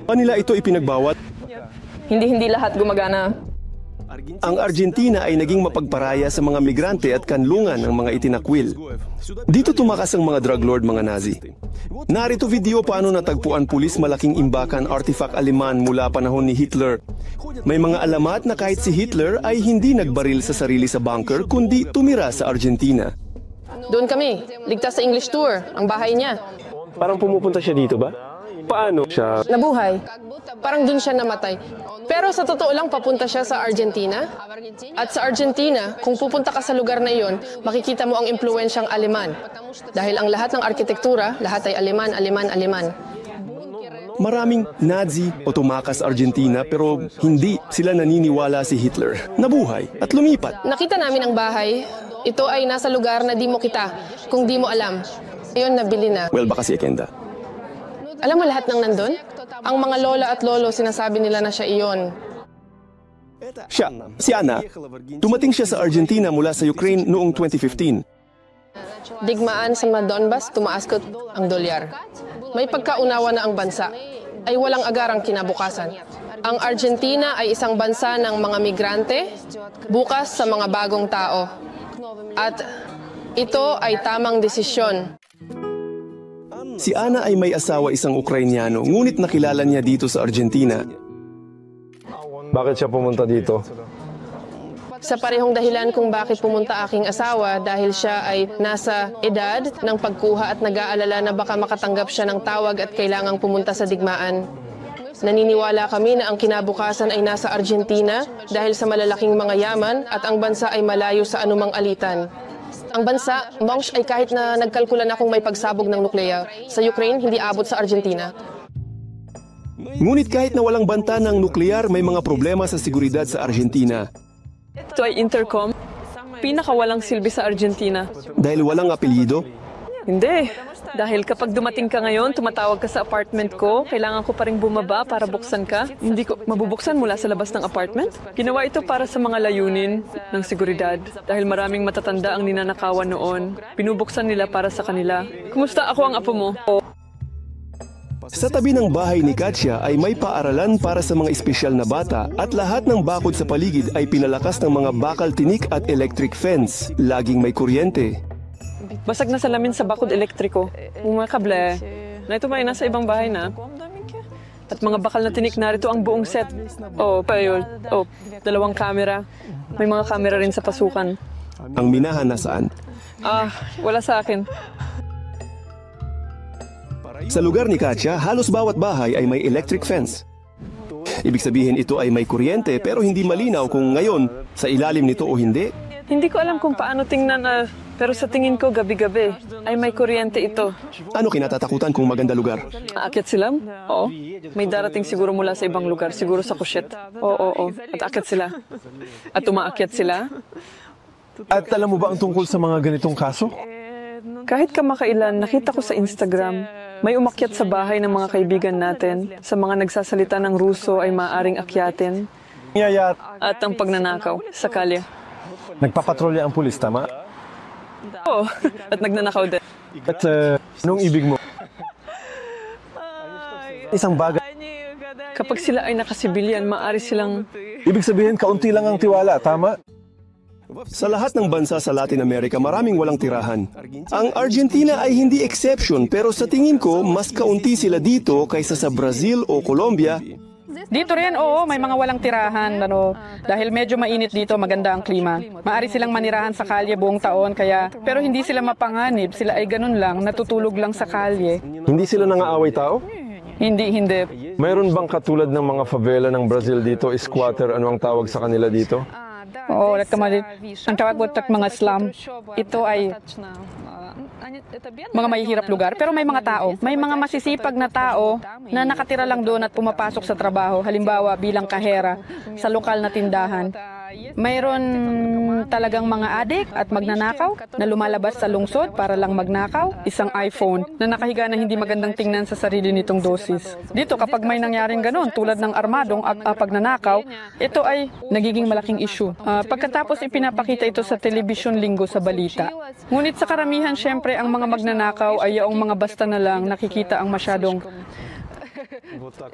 Nila ito ipinagbawal? Hindi lahat gumagana. Ang Argentina ay naging mapagparaya sa mga migrante at kanlungan ng mga itinakwil. Dito tumakas ang mga drug lord, mga Nazi. Narito video paano natagpuan pulis malaking imbakan artifact Aleman mula panahon ni Hitler. May mga alamat na kahit si Hitler ay hindi nagbaril sa sarili sa bunker kundi tumira sa Argentina. Doon kami. Ligtas sa English tour. Ang bahay niya. Parang pumupunta siya dito ba? Paano siya? Nabuhay. Parang doon siya namatay. Pero sa totoo lang, papunta siya sa Argentina. At sa Argentina, kung pupunta ka sa lugar na iyon, makikita mo ang impluwensyang Aleman. Dahil ang lahat ng arkitektura, lahat ay Aleman. Maraming Nazi o tumakas Argentina pero hindi sila naniniwala si Hitler. Nabuhay at lumipat. Nakita namin ang bahay. Ito ay nasa lugar na di mo kita, kung di mo alam. Iyon, nabili na. Well, baka si Ekenda. Alam mo lahat ng nandun? Ang mga lola at lolo, sinasabi nila na siya iyon. Siya, si Anna, dumating siya sa Argentina mula sa Ukraine noong 2015. Digmaan sa Donbas, tumaas ko ang dolyar. May pagkaunawa na ang bansa. Ay walang agarang kinabukasan. Ang Argentina ay isang bansa ng mga migrante, bukas sa mga bagong tao. At ito ay tamang desisyon. Si Anna ay may asawa isang Ukrainyano, ngunit nakilala niya dito sa Argentina. Bakit siya pumunta dito? Sa parehong dahilan kung bakit pumunta aking asawa dahil siya ay nasa edad ng pagkuha at nag-aalala na baka makatanggap siya ng tawag at kailangang pumunta sa digmaan. Naniniwala kami na ang kinabukasan ay nasa Argentina dahil sa malalaking mga yaman at ang bansa ay malayo sa anumang alitan. Ang bansa, Mongsh, ay kahit na nagkalkula na kung may pagsabog ng nuklear, sa Ukraine hindi abot sa Argentina. Ngunit kahit na walang banta ng nuklear, may mga problema sa seguridad sa Argentina. Ito ay intercom. Pinakawalang silbi sa Argentina. Dahil walang apelyido, Hindi. Dahil kapag dumating ka ngayon, tumatawag ka sa apartment ko, kailangan ko pa rin bumaba para buksan ka. Hindi ko mabubuksan mula sa labas ng apartment. Ginawa ito para sa mga layunin ng seguridad. Dahil maraming matatanda ang ninanakawan noon, pinubuksan nila para sa kanila. Kumusta ako ang apo mo? sa tabi ng bahay ni Katya ay may paaralan para sa mga espesyal na bata at lahat ng bakod sa paligid ay pinalakas ng mga bakal tinik at electric fence. Laging may kuryente. Basag na salamin sa bakod elektriko. Mga kable. Na ito ba ay nasa ibang bahay na? At mga bakal na tinik narito ang buong set. Payol. Dalawang kamera. May mga kamera rin sa pasukan. Ang minahan nasaan? Wala sa akin. Sa lugar ni Katya, halos bawat bahay ay may electric fence. Ibig sabihin ito ay may kuryente pero hindi malinaw kung ngayon sa ilalim nito o hindi. Hindi ko alam kung paano tingnan, pero sa tingin ko gabi-gabi ay may kuryente ito. Ano kinatatakutan kung maganda lugar? Aakyat sila? Oo. May darating siguro mula sa ibang lugar, siguro sa Kusyet. Oo. At aakyat sila. At umaakyat sila. At alam mo ba ang tungkol sa mga ganitong kaso? Kahit kamakailan, nakita ko sa Instagram, may umakyat sa bahay ng mga kaibigan natin. Sa mga nagsasalita ng Ruso ay maaaring akyatin. At ang pagnanakaw sa kalye. Nagpapatrolya ang pulis, tama? Oo, at nagnanakaw din. At anong ibig mo? Isang bagay. Kapag sila ay nakasibilyan, maaari silang... Ibig sabihin, kaunti lang ang tiwala, tama? Sa lahat ng bansa sa Latin America, maraming walang tirahan. Ang Argentina ay hindi exception pero sa tingin ko, mas kaunti sila dito kaysa sa Brazil o Colombia. Dito rin, may mga walang tirahan. Dahil medyo mainit dito, maganda ang klima. Maari silang manirahan sa kalye buong taon, pero hindi sila mapanganib. Sila ay ganun lang, natutulog lang sa kalye. Hindi sila nangaaway tao? Hindi. Mayroon bang katulad ng mga favela ng Brazil dito, squatter, ano ang tawag sa kanila dito? Ang tawag po mga slum. Ito ay mga mahihirap lugar, pero may mga tao. May mga masisipag na tao na nakatira lang doon at pumapasok sa trabaho. Halimbawa, bilang kahera sa lokal na tindahan. Mayroon talagang mga adik at magnanakaw na lumalabas sa lungsod para lang magnakaw. Isang iPhone na nakahiga na hindi magandang tingnan sa sarili nitong dosis. Dito, kapag may nangyaring ganon, tulad ng armadong pagnanakaw, ito ay nagiging malaking issue. Pagkatapos ipinapakita ito sa telebisyon linggo sa balita. Ngunit sa karamihan, syempre, ang mga magnanakaw ay yung mga basta na lang nakikita ang masyadong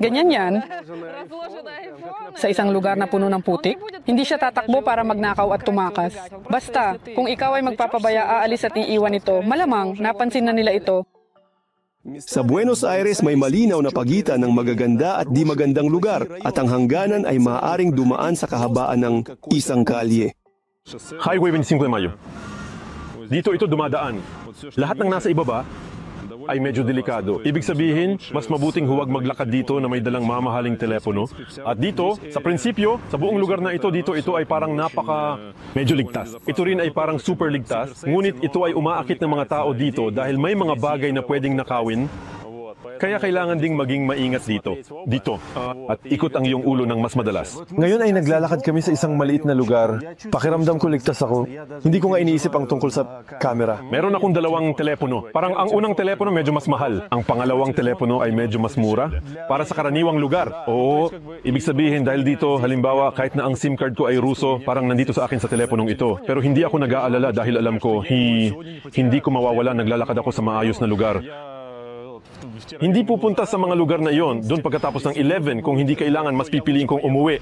ganyan yan. Sa isang lugar na puno ng putik, hindi siya tatakbo para magnakaw at tumakas. Basta, kung ikaw ay magpapabaya, aalis at iiwan ito, malamang napansin na nila ito. Sa Buenos Aires may malinaw na pagitan ng magaganda at di magandang lugar at ang hangganan ay maaaring dumaan sa kahabaan ng isang kalye. Highway 25 de Mayo. Dito ito dumadaan. Lahat ng nasa ibaba ay medyo delikado. Ibig sabihin, mas mabuting huwag maglakad dito na may dalang mamahaling telepono. At dito, sa prinsipyo, sa buong lugar na ito ay parang medyo ligtas. Ito rin ay parang super ligtas, ngunit ito ay umaakit ng mga tao dito dahil may mga bagay na pwedeng nakawin. Kaya kailangan ding maging maingat dito. At ikot ang iyong ulo ng mas madalas. Ngayon ay naglalakad kami sa isang maliit na lugar. Pakiramdam ko ligtas ako. Hindi ko nga iniisip ang tungkol sa camera. Meron akong 2 telepono. Parang ang unang telepono medyo mas mahal. Ang pangalawang telepono ay medyo mas mura. Para sa karaniwang lugar. Oo, ibig sabihin dahil dito, halimbawa, kahit na ang SIM card ko ay Ruso, parang nandito sa akin sa teleponong ito. Pero hindi ako nag-aalala dahil alam ko, hindi ko mawawala, naglalakad ako sa maayos na lugar. Hindi pupunta sa mga lugar na iyon, doon pagkatapos ng 11, kung hindi kailangan, mas pipiliin kong umuwi.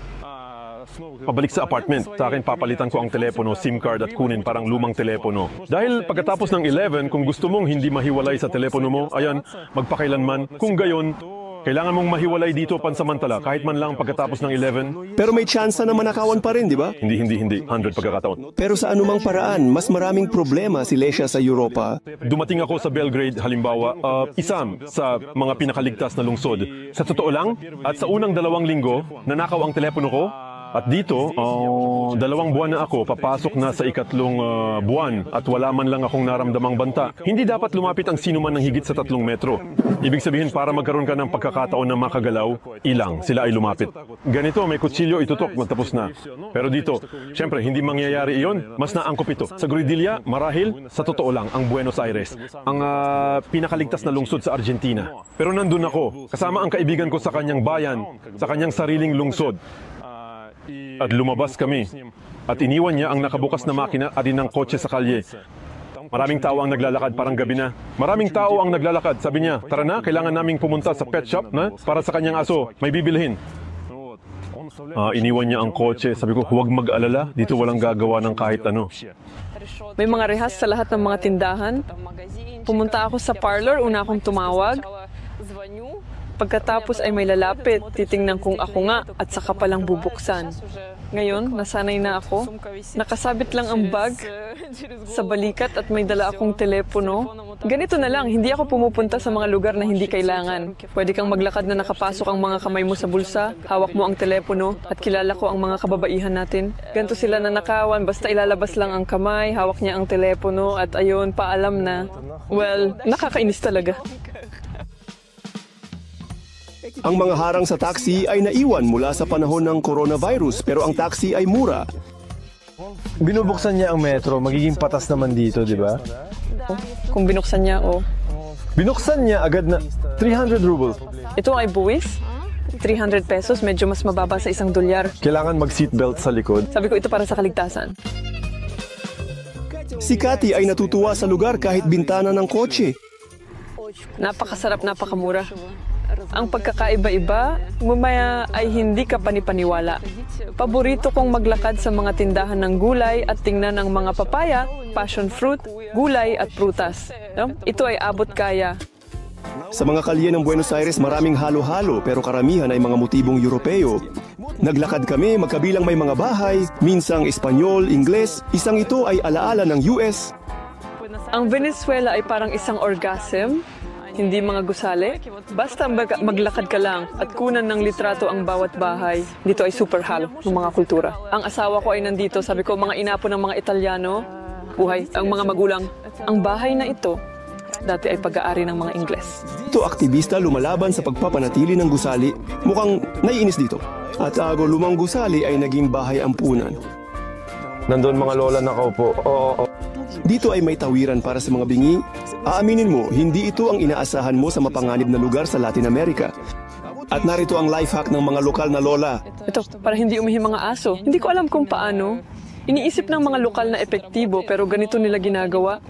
Pabalik sa apartment, sa akin papalitan ko ang telepono, SIM card at kunin parang lumang telepono. Dahil pagkatapos ng 11, kung gusto mong hindi mahiwalay sa telepono mo, ayan, magpakailanman. Kung gayon, kailangan mong mahiwalay dito pansamantala, kahit man lang pagkatapos ng 11. Pero may tsansa na manakawan pa rin, di ba? Hindi. 100 pagkakataon. Pero sa anumang paraan, mas maraming problema si Lesia sa Europa. Dumating ako sa Belgrade, halimbawa, isam sa mga pinakaligtas na lungsod. Sa totoo lang, at sa unang 2 linggo, nanakaw ang telepono ko, At dito, 2 buwan na ako, papasok na sa 3 buwan at wala man lang akong naramdamang banta. Hindi dapat lumapit ang sino man ng higit sa 3 metro. Ibig sabihin, para magkaroon ka ng pagkakataon na makagalaw, ilang sila ay lumapit. Ganito, may kutsilyo, itutok, matapos na. Pero dito, syempre, hindi mangyayari iyon, mas naangkop ito. Sa Gruydilla, marahil, sa totoo lang, ang Buenos Aires, ang pinakaligtas na lungsod sa Argentina. Pero nandun ako, kasama ang kaibigan ko sa kanyang bayan, sa kanyang sariling lungsod. At lumabas kami. At iniwan niya ang nakabukas na makina at ng kotse sa kalye. Maraming tao ang naglalakad, parang gabi na. Maraming tao ang naglalakad. Sabi niya, tara na, kailangan naming pumunta sa pet shop na para sa kanyang aso. May bibilhin. Iniwan niya ang kotse. Sabi ko, huwag mag-alala. Dito walang gagawa ng kahit ano. May mga rehas sa lahat ng mga tindahan. Pumunta ako sa parlor, una akong tumawag. Pagkatapos ay may lalapit, titingnan kung ako nga at saka palang bubuksan. Ngayon, nasanay na ako. Nakasabit lang ang bag sa balikat at may dala akong telepono. Ganito na lang, hindi ako pumupunta sa mga lugar na hindi kailangan. Pwede kang maglakad na nakapasok ang mga kamay mo sa bulsa, hawak mo ang telepono at kilala ko ang mga kababaihan natin. Ganito sila nanakawan, basta ilalabas lang ang kamay, hawak niya ang telepono at ayun, paalam na. Well, nakakainis talaga. Ang mga harang sa taxi ay naiwan mula sa panahon ng coronavirus pero ang taxi ay mura. Binubuksan niya ang metro, magiging patas naman dito, di ba? Kung binuksan niya, Binuksan niya agad na 300 rubles. Ito ay buwis. 300 pesos, medyo mas mababa sa $1. Kailangan mag-seatbelt sa likod. Sabi ko, ito para sa kaligtasan. Si Cathy ay natutuwa sa lugar kahit bintana ng kotse. Napakasarap, napakamura. Ang pagkakaiba-iba, mamaya ay hindi ka panipaniwala. Paborito kong maglakad sa mga tindahan ng gulay at tingnan ang mga papaya, passion fruit, gulay at prutas. Ito ay abot kaya. Sa mga kalye ng Buenos Aires maraming halo-halo pero karamihan ay mga motibong Europeo. Naglakad kami magkabilang may mga bahay, minsang Espanyol, Ingles, isang ito ay alaala ng US. Ang Venezuela ay parang isang orgasm. Hindi mga gusali. Basta maglakad ka lang at kunan ng litrato ang bawat bahay. Dito ay super halo ng mga kultura. Ang asawa ko ay nandito. Sabi ko, mga inapo ng mga Italyano, buhay, ang mga magulang. Ang bahay na ito, dati ay pag-aari ng mga Ingles. Ito aktivista lumalaban sa pagpapanatili ng gusali. Mukhang naiinis dito. At lumang gusali ay naging bahay ampunan. Nandun mga lola nakaupo. Dito ay may tawiran para sa mga bingi. Aaminin mo, hindi ito ang inaasahan mo sa mapanganib na lugar sa Latin America. At narito ang life hack ng mga lokal na lola. Ito, para hindi umihi mga aso. Hindi ko alam kung paano. Iniisip ng mga lokal na epektibo pero ganito nila ginagawa.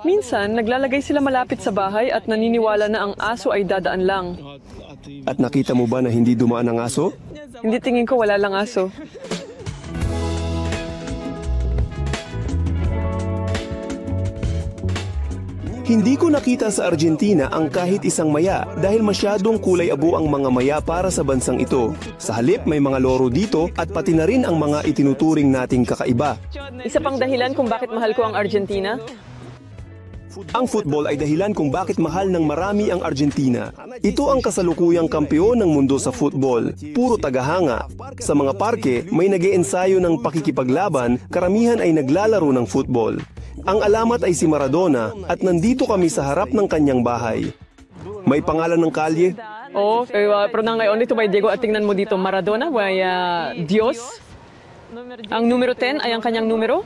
Minsan, naglalagay sila malapit sa bahay at naniniwala na ang aso ay dadaan lang. At nakita mo ba na hindi dumaan ang aso? Hindi, tingin ko wala lang aso. Hindi ko nakita sa Argentina ang kahit isang maya dahil masyadong kulay abo ang mga maya para sa bansang ito. Sa halip may mga loro dito at pati na rin ang mga itinuturing nating kakaiba. Isa pang dahilan kung bakit mahal ko ang Argentina? Ang football ay dahilan kung bakit mahal ng marami ang Argentina. Ito ang kasalukuyang kampeon ng mundo sa football. Puro tagahanga. Sa mga parke, may nag-iensayo ng pakikipaglaban, karamihan ay naglalaro ng football. Ang alamat ay si Maradona at nandito kami sa harap ng kanyang bahay. May pangalan ng kalye? Pero na ngayon dito may Diego at tingnan mo dito, Maradona, may Diyos. Ang numero 10 ay ang kanyang numero.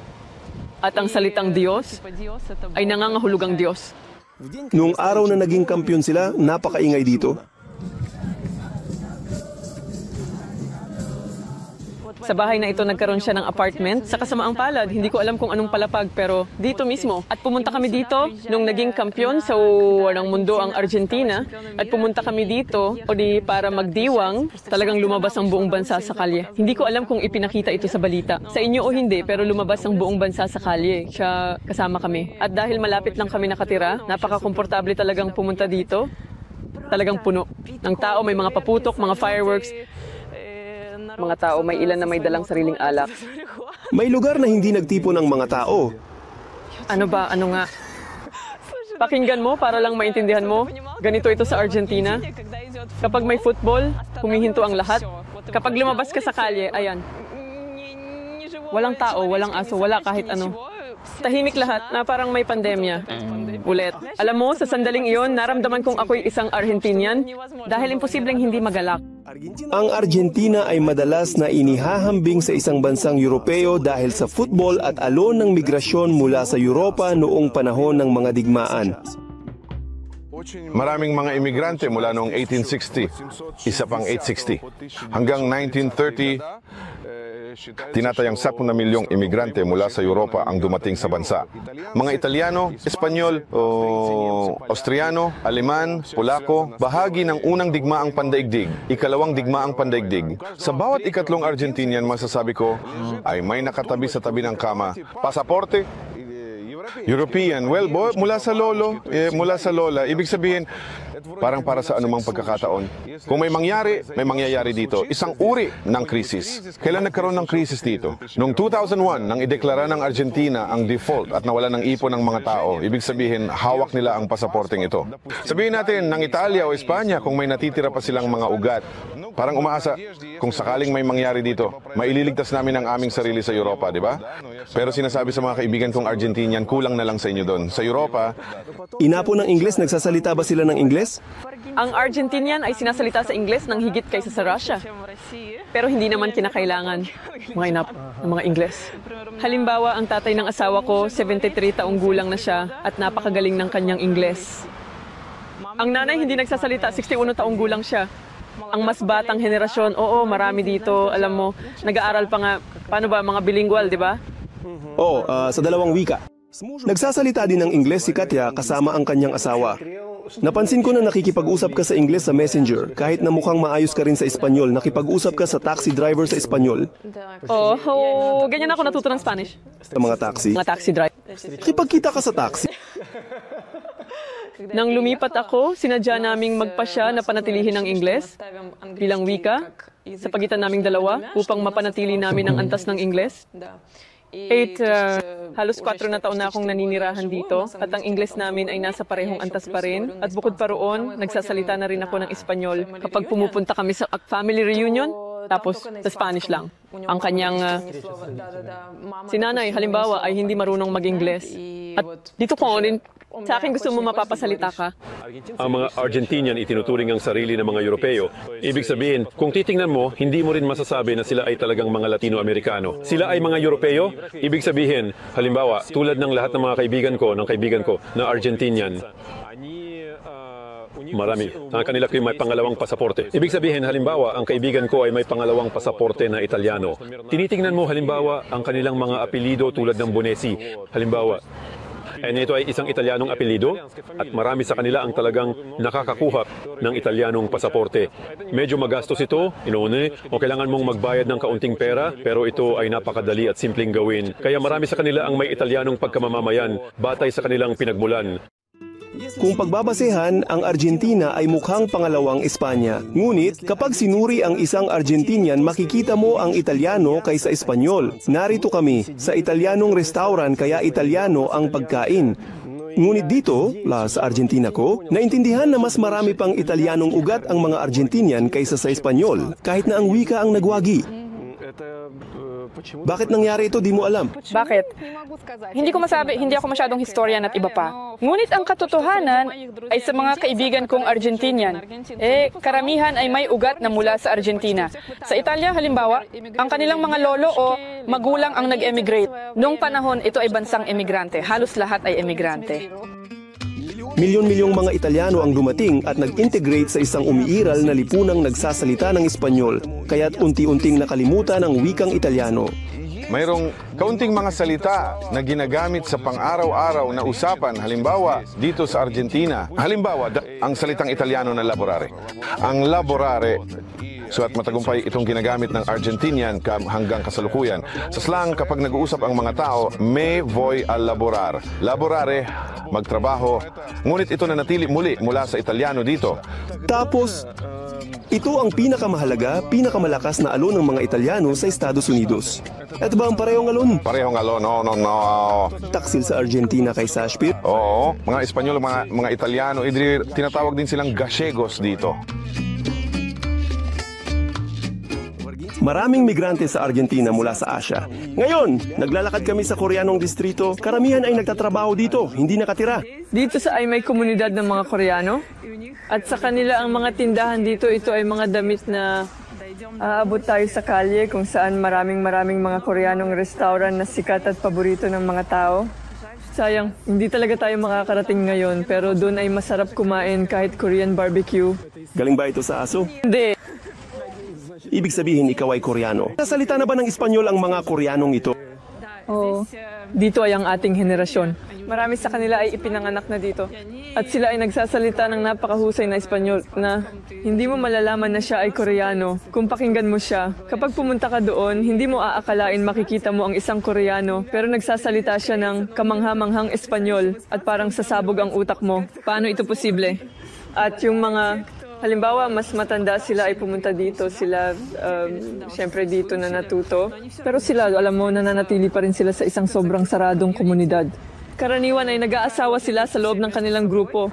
At ang salitang Diyos ay nangangahulugang Diyos. Noong araw na naging kampiyon sila, napakaingay dito. Sa bahay na ito, nagkaroon siya ng apartment. Sa kasamaang palad, hindi ko alam kung anong palapag, pero dito mismo. At pumunta kami dito nung naging kampiyon sa walang mundo ang Argentina. At pumunta kami dito para magdiwang, talagang lumabas ang buong bansa sa kalye. Hindi ko alam kung ipinakita ito sa balita. Sa inyo o hindi, pero lumabas ang buong bansa sa kalye. Siya kasama kami. At dahil malapit lang kami nakatira, napaka-komportable talagang pumunta dito. Talagang puno ng tao, may mga paputok, mga fireworks. Mga tao, may ilan na may dalang sariling alak. May lugar na hindi nagtipon ng mga tao. Ano ba? Ano nga? Pakinggan mo para lang maintindihan mo. Ganito ito sa Argentina. Kapag may football, humihinto ang lahat. Kapag lumabas ka sa kalye, ayan. Walang tao, walang aso, wala kahit ano. Tahimik lahat na parang may pandemya. Ulit. Alam mo, sa sandaling iyon, naramdaman kong ako'y isang Argentinian dahil imposibleng hindi magalak. Ang Argentina ay madalas na inihahambing sa isang bansang Europeo dahil sa football at alon ng migrasyon mula sa Europa noong panahon ng mga digmaan. Maraming mga imigrante mula noong 1860, isa pang 860. Hanggang 1930, tinatayang 10 na milyong imigrante mula sa Europa ang dumating sa bansa. Mga Italiano, Espanyol, Austriano, Aleman, Polako, bahagi ng unang digmaang pandaigdig, ikalawang digmaang pandaigdig. Sa bawat ikatlong Argentinian, masasabi ko, ay may nakatabi sa tabi ng kama, pasaporte, European. Well, mula sa lolo, mula sa lola, ibig sabihin, parang para sa anumang pagkakataon. Kung may mangyayari dito. Isang uri ng krisis. Kailan nagkaroon ng krisis dito? Noong 2001, nang ideklara ng Argentina ang default at nawala ng ipon ng mga tao, ibig sabihin, hawak nila ang pasaporteng ito. Sabihin natin, ng Italia o Espanya, kung may natitira pa silang mga ugat, parang umaasa, kung sakaling may mangyari dito, maililigtas namin ang aming sarili sa Europa, di ba? Pero sinasabi sa mga kaibigan kong Argentinian, kulang na lang sa inyo doon. Sa Europa, Inapo ng Ingles, nagsasalita ba sila ng Ingles? Ang Argentinian ay sinasalita sa Ingles ng higit kaysa sa Russia. Pero hindi naman kinakailangan mga inapo ng mga Ingles. Halimbawa, ang tatay ng asawa ko, 73 taong gulang na siya at napakagaling ng kanyang Ingles. Ang nanay hindi nagsasalita, 61 taong gulang siya. Ang mas batang henerasyon, oo, marami dito, alam mo, nag-aaral pa nga, paano ba, mga bilingual, di ba? Oo, sa dalawang wika. Nagsasalita din ng Ingles si Katya kasama ang kanyang asawa. Napansin ko na nakikipag-usap ka sa Ingles sa Messenger, kahit na mukhang maayos ka rin sa Espanyol, nakipag-usap ka sa taxi driver sa Espanyol. Ganyan ako natuto ng Spanish. Sa mga taxi. Mga taxi driver. Nakipagkita ka sa taxi. Nang lumipat ako, sinadya naming magpasya na panatilihin ang Ingles bilang wika sa pagitan naming dalawa upang mapanatili namin ang antas ng Ingles. Halos 4 na taon na akong naninirahan dito at ang Ingles namin ay nasa parehong antas pa rin. At bukod pa roon, nagsasalita na rin ako ng Espanyol kapag pumupunta kami sa family reunion, tapos sa Spanish lang. Ang kanyang sinanay, halimbawa, ay hindi marunong mag-Ingles. At dito ko rin, sa akin gusto mo mapapasalita ka. Ang mga Argentinian itinuturing ang sarili ng mga Europeo. Ibig sabihin, kung titingnan mo, hindi mo rin masasabi na sila ay talagang mga Latino-Amerikano. Sila ay mga Europeo. Ibig sabihin, halimbawa, tulad ng lahat ng mga kaibigan ko na Argentinian. Marami. Ang kanila ko may pangalawang pasaporte. Ibig sabihin, halimbawa, ang kaibigan ko ay may pangalawang pasaporte na Italiano. Tinitingnan mo, halimbawa, ang kanilang mga apelido tulad ng Bonesi. Halimbawa, ito ay isang Italianong apelido at marami sa kanila ang talagang nakakakuha ng Italianong pasaporte. Medyo magastos ito, o kailangan mong magbayad ng kaunting pera, pero ito ay napakadali at simpleng gawin. Kaya marami sa kanila ang may Italianong pagkamamamayan batay sa kanilang pinagmulan. Kung pagbabasehan, ang Argentina ay mukhang pangalawang Espanya. Ngunit kapag sinuri ang isang Argentinian, makikita mo ang Italiano kaysa Espanyol. Narito kami sa Italianong restaurant kaya Italiano ang pagkain. Ngunit dito, sa Argentina ko, naintindihan na mas marami pang Italianong ugat ang mga Argentinian kaysa sa Espanyol, kahit na ang wika ang nagwagi. Bakit nangyari ito, di mo alam? Bakit? Hindi ko masabi, hindi ako masyadong historian at iba pa. Ngunit ang katotohanan ay sa mga kaibigan kong Argentinian. Karamihan ay may ugat na mula sa Argentina. Sa Italia, halimbawa, ang kanilang mga lolo o magulang ang nag-emigrate. Noong panahon, ito ay bansang emigrante. Halos lahat ay emigrante. Milyon-milyong mga Italiano ang dumating at nag-integrate sa isang umiiral na lipunang nagsasalita ng Espanyol, kaya't unti-unting nakalimutan ang wikang Italiano. mayroong kaunting mga salita na ginagamit sa pang-araw-araw na usapan, halimbawa dito sa Argentina. Halimbawa, ang salitang Italiano na lavorare. Ang lavorare, suat matagumpay itong ginagamit ng Argentinian hanggang kasalukuyan. Sa slang, kapag nag-uusap ang mga tao, me voy a laborar. Laborare, magtrabaho. Ngunit ito na natili muli mula sa Italiano dito. Tapos, ito ang pinakamahalaga, pinakamalakas na alon ng mga Italiano sa Estados Unidos. Ito ba ang parehong alon? Parehong alon, no. Taksil sa Argentina kay Sashpit? Oo, mga Espanyol, mga Italiano, tinatawag din silang Gallegos dito. Maraming migrante sa Argentina mula sa Asia. Ngayon, naglalakad kami sa Koreanong distrito. Karamihan ay nagtatrabaho dito, hindi nakatira. Dito sa ay may komunidad ng mga Koreano. At sa kanila ang mga tindahan dito, ito ay mga damit na aabot tayo sa kalye kung saan maraming mga Koreanong restaurant na sikat at paborito ng mga tao. Sayang, hindi talaga tayo makakarating ngayon pero doon ay masarap kumain kahit Korean barbecue. Galing ba ito sa aso? Hindi. Ibig sabihin ikaw ay Koreano. Sasalita na ba ng Espanyol ang mga Koreanong ito? Oo. Dito ay ang ating henerasyon. Marami sa kanila ay ipinanganak na dito. At sila ay nagsasalita ng napakahusay na Espanyol na hindi mo malalaman na siya ay Koreano kung pakinggan mo siya. Kapag pumunta ka doon, hindi mo aakalain makikita mo ang isang Koreano pero nagsasalita siya ng kamangha-manghang Espanyol at parang sasabog ang utak mo. Paano ito posible? At yung mga halimbawa, mas matanda sila ay pumunta dito, sila syempre dito na natuto. Pero sila, alam mo, nananatili pa rin sila sa isang sobrang saradong komunidad. Karaniwan ay nag-aasawa sila sa loob ng kanilang grupo.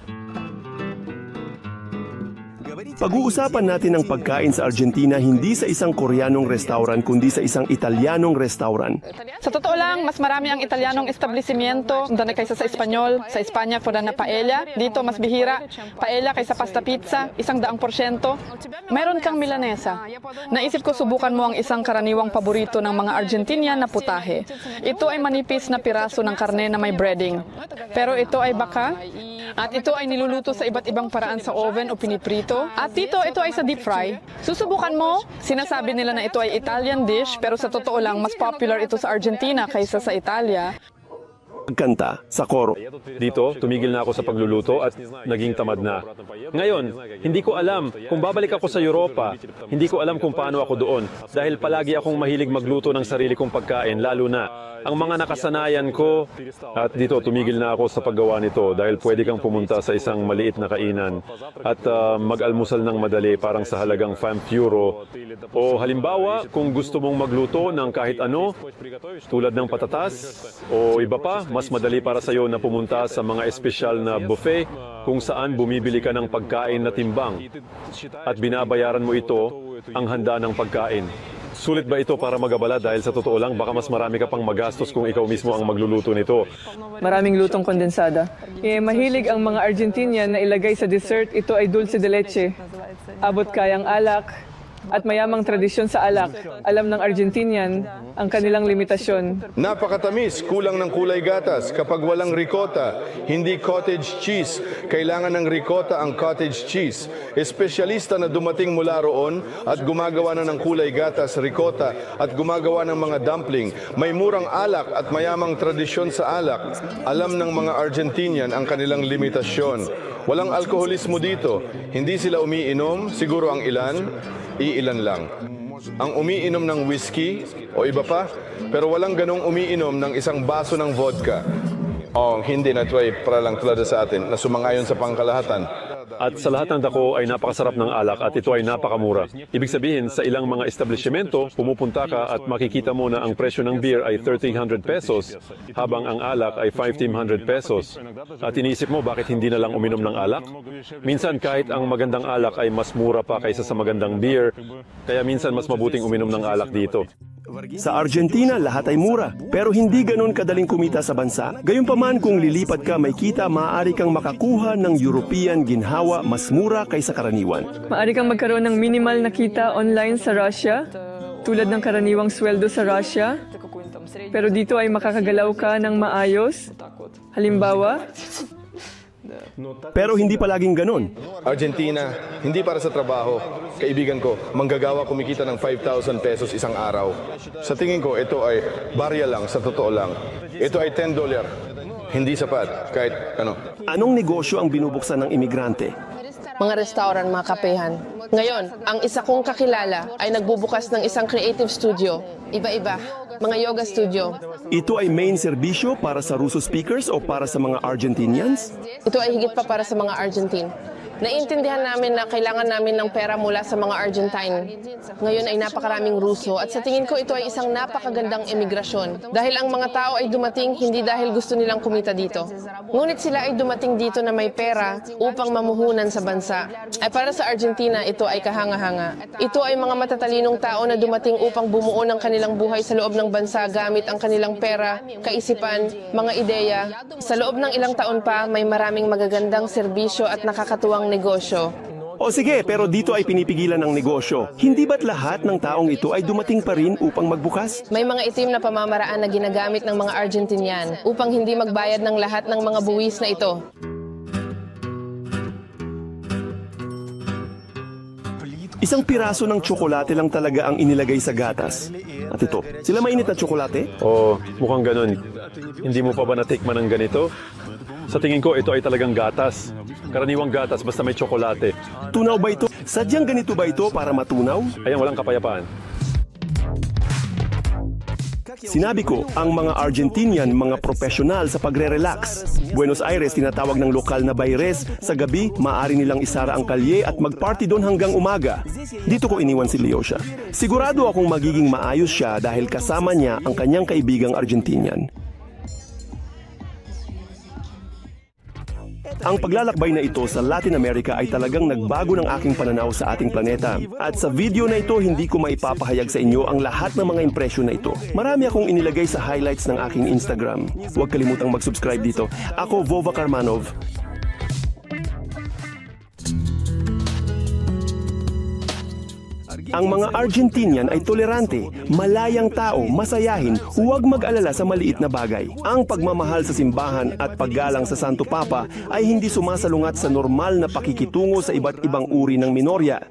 Pag-uusapan natin ang pagkain sa Argentina hindi sa isang Koreanong restaurant kundi sa isang Italianong restaurant. Sa totoo lang, mas marami ang Italianong establishmento na kaysa sa Espanyol. Sa Espanya, pura na paella. Dito, mas bihira. Paella kaysa pasta pizza, 100%. Meron kang milanesa. Naisip ko subukan mo ang isang karaniwang paborito ng mga Argentinian na putahe. Ito ay manipis na piraso ng karne na may breading. Pero ito ay baka. At ito ay niluluto sa iba't ibang paraan sa oven o piniprito. At dito, ito ay sa deep fry. Susubukan mo, sinasabi nila na ito ay Italian dish, pero sa totoo lang, mas popular ito sa Argentina kaysa sa Italia. Kanta sa koro. Dito, tumigil na ako sa pagluluto at naging tamad na. Ngayon, hindi ko alam kung babalik ako sa Europa, hindi ko alam kung paano ako doon dahil palagi akong mahilig magluto ng sarili kong pagkain, lalo na ang mga nakasanayan ko. At dito, tumigil na ako sa paggawa nito dahil pwede kang pumunta sa isang maliit na kainan at mag-almusal ng madali parang sa halagang €5. O halimbawa, kung gusto mong magluto ng kahit ano, tulad ng patatas o iba pa, mas madali para sa iyo na pumunta sa mga espesyal na buffet kung saan bumibili ka ng pagkain na timbang at binabayaran mo ito ang handa ng pagkain. Sulit ba ito para magabala dahil sa totoo lang baka mas marami ka pang magastos kung ikaw mismo ang magluluto nito? Maraming lutong kondensada. Mahilig ang mga Argentinian na ilagay sa dessert, ito ay dulce de leche. Abot kayang alak at mayamang tradisyon sa alak. Alam ng Argentinian ang kanilang limitasyon. Napakatamis, kulang ng kulay gatas. Kapag walang ricotta, hindi cottage cheese. Kailangan ng ricotta ang cottage cheese. Espesyalista na dumating mula roon at gumagawa na ng kulay gatas, ricotta at gumagawa ng mga dumpling. May murang alak at mayamang tradisyon sa alak. Alam ng mga Argentinian ang kanilang limitasyon. Walang alkoholismo dito. Hindi sila umiinom, siguro ang iilan lang. Ang umiinom ng whiskey o iba pa, pero walang ganong umiinom ng isang baso ng vodka. Hindi na ito ay para lang tulad sa atin na sumangayon sa pangkalahatan. At sa lahat ng dako ay napakasarap ng alak at ito ay napakamura. Ibig sabihin, sa ilang mga establishmento, pumupunta ka at makikita mo na ang presyo ng beer ay 1,300 pesos, habang ang alak ay 1,500 pesos. At iniisip mo, bakit hindi na lang uminom ng alak? Minsan, kahit ang magandang alak ay mas mura pa kaysa sa magandang beer, kaya minsan mas mabuting uminom ng alak dito. Sa Argentina, lahat ay mura. Pero hindi ganon kadaling kumita sa bansa. Gayunpaman, kung lilipat ka may kita, maaari kang makakuha ng European ginhawa mas mura kaysa karaniwan. Maaari kang magkaroon ng minimal na kita online sa Russia, tulad ng karaniwang sweldo sa Russia. Pero dito ay makakagalaw ka ng maayos. Halimbawa, pero hindi palaging ganon. Argentina, hindi para sa trabaho. Kaibigan ko, manggagawa kumikita ng 5,000 pesos isang araw. Sa tingin ko, ito ay barya lang, sa totoo lang. Ito ay $10. Hindi sapat, kahit ano. Anong negosyo ang binubuksan ng imigrante? Mga restaurant, mga kapehan. Ngayon, ang isa kong kakilala ay nagbubukas ng isang creative studio. Iba-iba. Mga yoga studio. Ito ay main serbisyo para sa Russo speakers o para sa mga Argentinians? Ito ay higit pa para sa mga Argentine. Naiintindihan namin na kailangan namin ng pera mula sa mga Argentine. Ngayon ay napakaraming Ruso at sa tingin ko ito ay isang napakagandang emigrasyon. Dahil ang mga tao ay dumating hindi dahil gusto nilang kumita dito. Ngunit sila ay dumating dito na may pera upang mamuhunan sa bansa. Ay para sa Argentina, ito ay kahanga-hanga. Ito ay mga matatalinong tao na dumating upang bumuo ng kanilang buhay sa loob ng bansa gamit ang kanilang pera, kaisipan, mga ideya. Sa loob ng ilang taon pa, may maraming magagandang serbisyo at nakakatuwang negosyo. O sige, pero dito ay pinipigilan ng negosyo. Hindi ba't lahat ng taong ito ay dumating pa rin upang magbukas? May mga itim na pamamaraan na ginagamit ng mga Argentinian upang hindi magbayad ng lahat ng mga buwis na ito. Isang piraso ng tsokolate lang talaga ang inilagay sa gatas. At ito, sila mainit na tsokolate? Oo, mukhang ganun. Hindi mo pa ba natikman ng ganito? Sa tingin ko, ito ay talagang gatas. Karaniwang gatas, basta may tsokolate. Tunaw ba ito? Sadyang ganito ba ito para matunaw? Ayan, walang kapayapaan. Sinabi ko, ang mga Argentinian, mga profesional sa pagre-relax. Buenos Aires, tinatawag ng lokal na bayres. Sa gabi, maaari nilang isara ang kalye at mag-party doon hanggang umaga. Dito ko iniwan si Leosha. Sigurado akong magiging maayos siya dahil kasama niya ang kanyang kaibigang Argentinian. Ang paglalakbay na ito sa Latin America ay talagang nagbago ng aking pananaw sa ating planeta. At sa video na ito, hindi ko maipapahayag sa inyo ang lahat ng mga impresyon na ito. Marami akong inilagay sa highlights ng aking Instagram. Huwag kalimutang mag-subscribe dito. Ako, Vova Karmanov. Ang mga Argentinian ay tolerante, malayang tao, masayahin, huwag mag-alala sa maliit na bagay. Ang pagmamahal sa simbahan at paggalang sa Santo Papa ay hindi sumasalungat sa normal na pakikitungo sa iba't ibang uri ng minorya.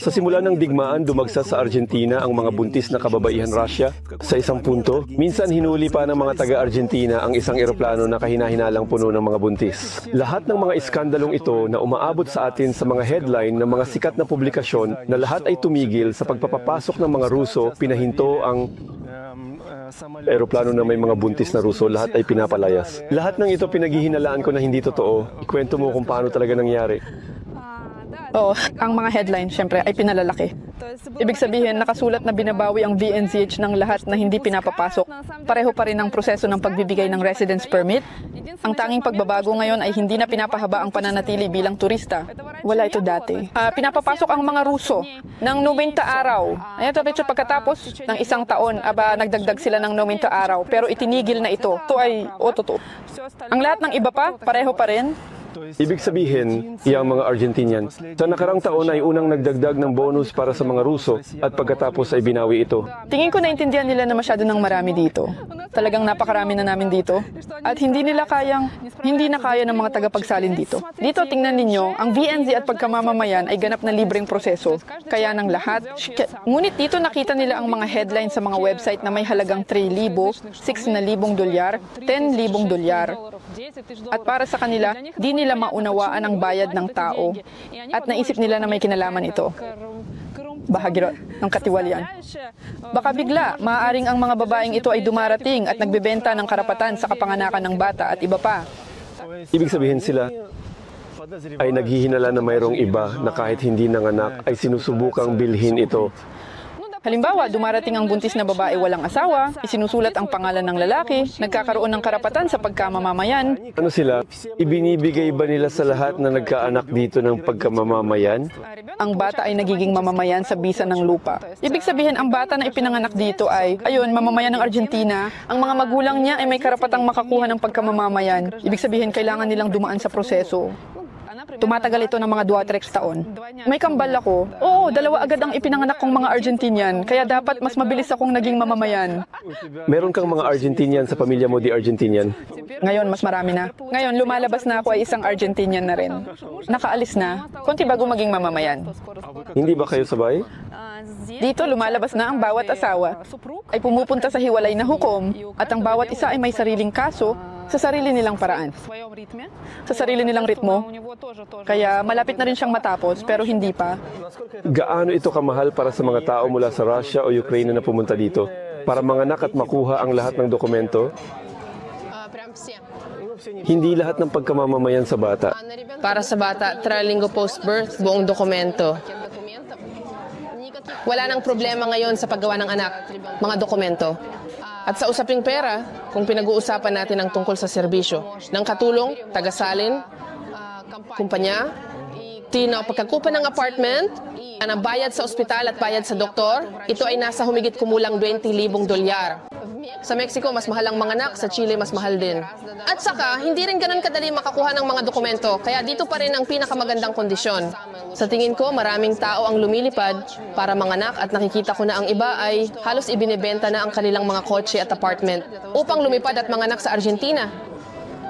Sa simula ng digmaan, dumagsa sa Argentina ang mga buntis na kababaihan Russia. Sa isang punto, minsan hinuli pa ng mga taga-Argentina ang isang eroplano na kahina-hinalang puno ng mga buntis. Lahat ng mga iskandalong ito na umaabot sa atin sa mga headline ng mga sikat na publikasyon na lahat ay tumigil sa pagpapapasok ng mga Ruso, pinahinto ang eroplano na may mga buntis na Ruso, lahat ay pinapalayas. Lahat ng ito pinaghihinalaan ko na hindi totoo. Ikwento mo kung paano talaga nangyari. Oo, ang mga headline, syempre, ay pinalalaki. Ibig sabihin, nakasulat na binabawi ang VNZH ng lahat na hindi pinapapasok. Pareho pa rin ang proseso ng pagbibigay ng residence permit. Ang tanging pagbabago ngayon ay hindi na pinapahaba ang pananatili bilang turista. Wala ito dati. Pinapapasok ang mga Ruso ng 90 araw. Ayan, diretso pagkatapos ng isang taon, nagdagdag sila ng 90 araw. Pero itinigil na ito. Ito ay totoo. Ang lahat ng iba pa, pareho pa rin. Ibig sabihin, iyang mga Argentinian, sa nakarang taon ay unang nagdagdag ng bonus para sa mga Ruso at pagkatapos ay binawi ito. Tingin ko naintindihan nila na masyado ng marami dito. Talagang napakarami na namin dito. At hindi na kaya ng mga tagapagsalin dito. Dito, tingnan ninyo, ang VNZ at pagkamamamayan ay ganap na libreng proseso. Kaya ng lahat, ngunit dito nakita nila ang mga headline sa mga website na may halagang 3,000, 6,000 dolyar, 10,000 dolyar. At para sa kanila, di nila maunawaan ang bayad ng tao at naisip nila na may kinalaman ito. Bahagi ng katiwalian. Baka bigla, maaaring ang mga babaeng ito ay dumarating at nagbebenta ng karapatan sa kapanganakan ng bata at iba pa. Ibig sabihin sila ay naghihinala na mayroong iba na kahit hindi nanganak ay sinusubukang bilhin ito. Halimbawa, dumarating ang buntis na babae walang asawa, isinusulat ang pangalan ng lalaki, nagkakaroon ng karapatan sa pagkamamamayan. Ano sila? Ibinibigay ba nila sa lahat na nagkaanak dito ng pagkamamamayan? Ang bata ay nagiging mamamayan sa bisa ng lupa. Ibig sabihin, ang bata na ipinanganak dito ay, mamamayan ng Argentina. Ang mga magulang niya ay may karapatang makakuha ng pagkamamamayan. Ibig sabihin, kailangan nilang dumaan sa proseso. Tumatagal ito ng mga 2-3 taon. May kambal ako. Oo, 2 agad ang ipinanganak kong mga Argentinian, kaya dapat mas mabilis akong naging mamamayan. Meron kang mga Argentinian sa pamilya mo di Argentinian? Ngayon, mas marami na. Ngayon, lumalabas na ako ay isang Argentinian na rin. Nakaalis na. Konti bago maging mamamayan. Hindi ba kayo sabay? Dito, lumalabas na ang bawat asawa. Ay pumupunta sa hiwalay na hukom at ang bawat isa ay may sariling kaso sa sarili nilang paraan. Sa sarili nilang ritmo. Kaya malapit na rin siyang matapos pero hindi pa. Gaano ito kamahal para sa mga tao mula sa Russia o Ukraine na pumunta dito? Para manganak at makuha ang lahat ng dokumento? Hindi lahat ng pagkamamamayan sa bata. Para sa bata, 3 linggo post-birth, buong dokumento. Wala nang problema ngayon sa paggawa ng anak, mga dokumento. At sa usaping pera, kung pinag-uusapan natin ang tungkol sa serbisyo, ng katulong, tagasalin, kumpanya, pagkakupa ng apartment, ang bayad sa ospital at bayad sa doktor, ito ay nasa humigit kumulang $20,000. Sa Mexico, mas mahal ang mga anak. Sa Chile, mas mahal din. At saka, hindi rin ganun kadali makakuha ng mga dokumento. Kaya dito pa rin ang pinakamagandang kondisyon. Sa tingin ko, maraming tao ang lumilipad para manganak at nakikita ko na ang iba ay halos ibinebenta na ang kanilang mga kotse at apartment upang lumipad at manganak sa Argentina.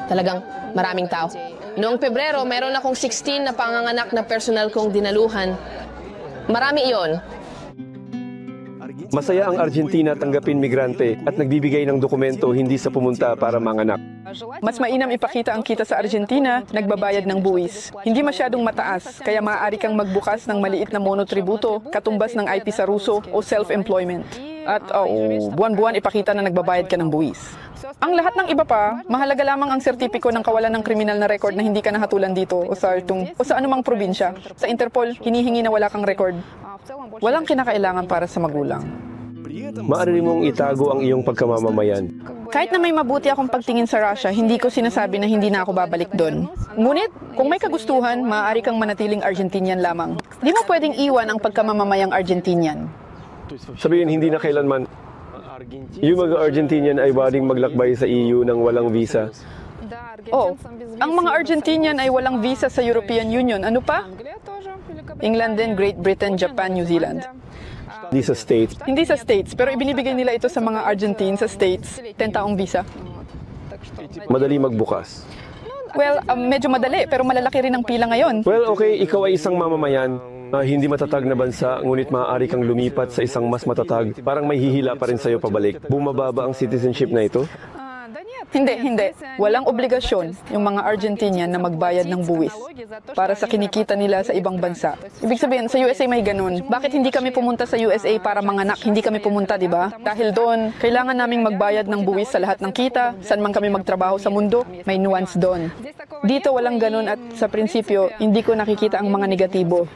Talagang maraming tao. Noong Pebrero, meron akong 16 na panganganak na personal kong dinaluhan. Marami iyon. Masaya ang Argentina tanggapin migrante at nagbibigay ng dokumento hindi sa pumunta para manganak. Mas mainam ipakita ang kita sa Argentina, nagbabayad ng buwis. Hindi masyadong mataas, kaya maaari kang magbukas ng maliit na monotributo, katumbas ng IP sa Ruso o self-employment. At buwan-buwan ipakita na nagbabayad ka ng buwis. Ang lahat ng iba pa, mahalaga lamang ang sertipiko ng kawalan ng kriminal na record na hindi ka nahatulan dito o sa anumang probinsya. Sa Interpol, hinihingi na wala kang record. Walang kinakailangan para sa magulang. Maaari mong itago ang iyong pagkamamamayan. Kahit na may mabuti akong pagtingin sa Russia, hindi ko sinasabi na hindi na ako babalik doon. Ngunit, kung may kagustuhan, maaari kang manatiling Argentinian lamang. Di mo pwedeng iwan ang pagkamamamayang Argentinian. Sabihin, hindi na kailanman. Yung mga Argentinian ay baling maglakbay sa EU ng walang visa. Ang mga Argentinian ay walang visa sa European Union. Ano pa? England din, Great Britain, Japan, New Zealand. Hindi sa States. Hindi sa States, pero ibinibigay nila ito sa mga Argentine sa States, 10 taong visa. Madali magbukas. Well, medyo madali, pero malalaki rin ang pila ngayon. Well, okay, ikaw ay isang mamamayan. Hindi matatag na bansa, ngunit maaari kang lumipat sa isang mas matatag. Parang may hihila pa rin sa'yo pabalik. Bumababa ang citizenship na ito? Hindi. Walang obligasyon yung mga Argentinian na magbayad ng buwis para sa kinikita nila sa ibang bansa. Ibig sabihin, sa USA may ganun. Bakit hindi kami pumunta sa USA para manganak? Hindi kami pumunta, di ba? Dahil doon, kailangan naming magbayad ng buwis sa lahat ng kita, saan man kami magtrabaho sa mundo, may nuance doon. Dito walang ganun at sa prinsipyo, hindi ko nakikita ang mga negatibo.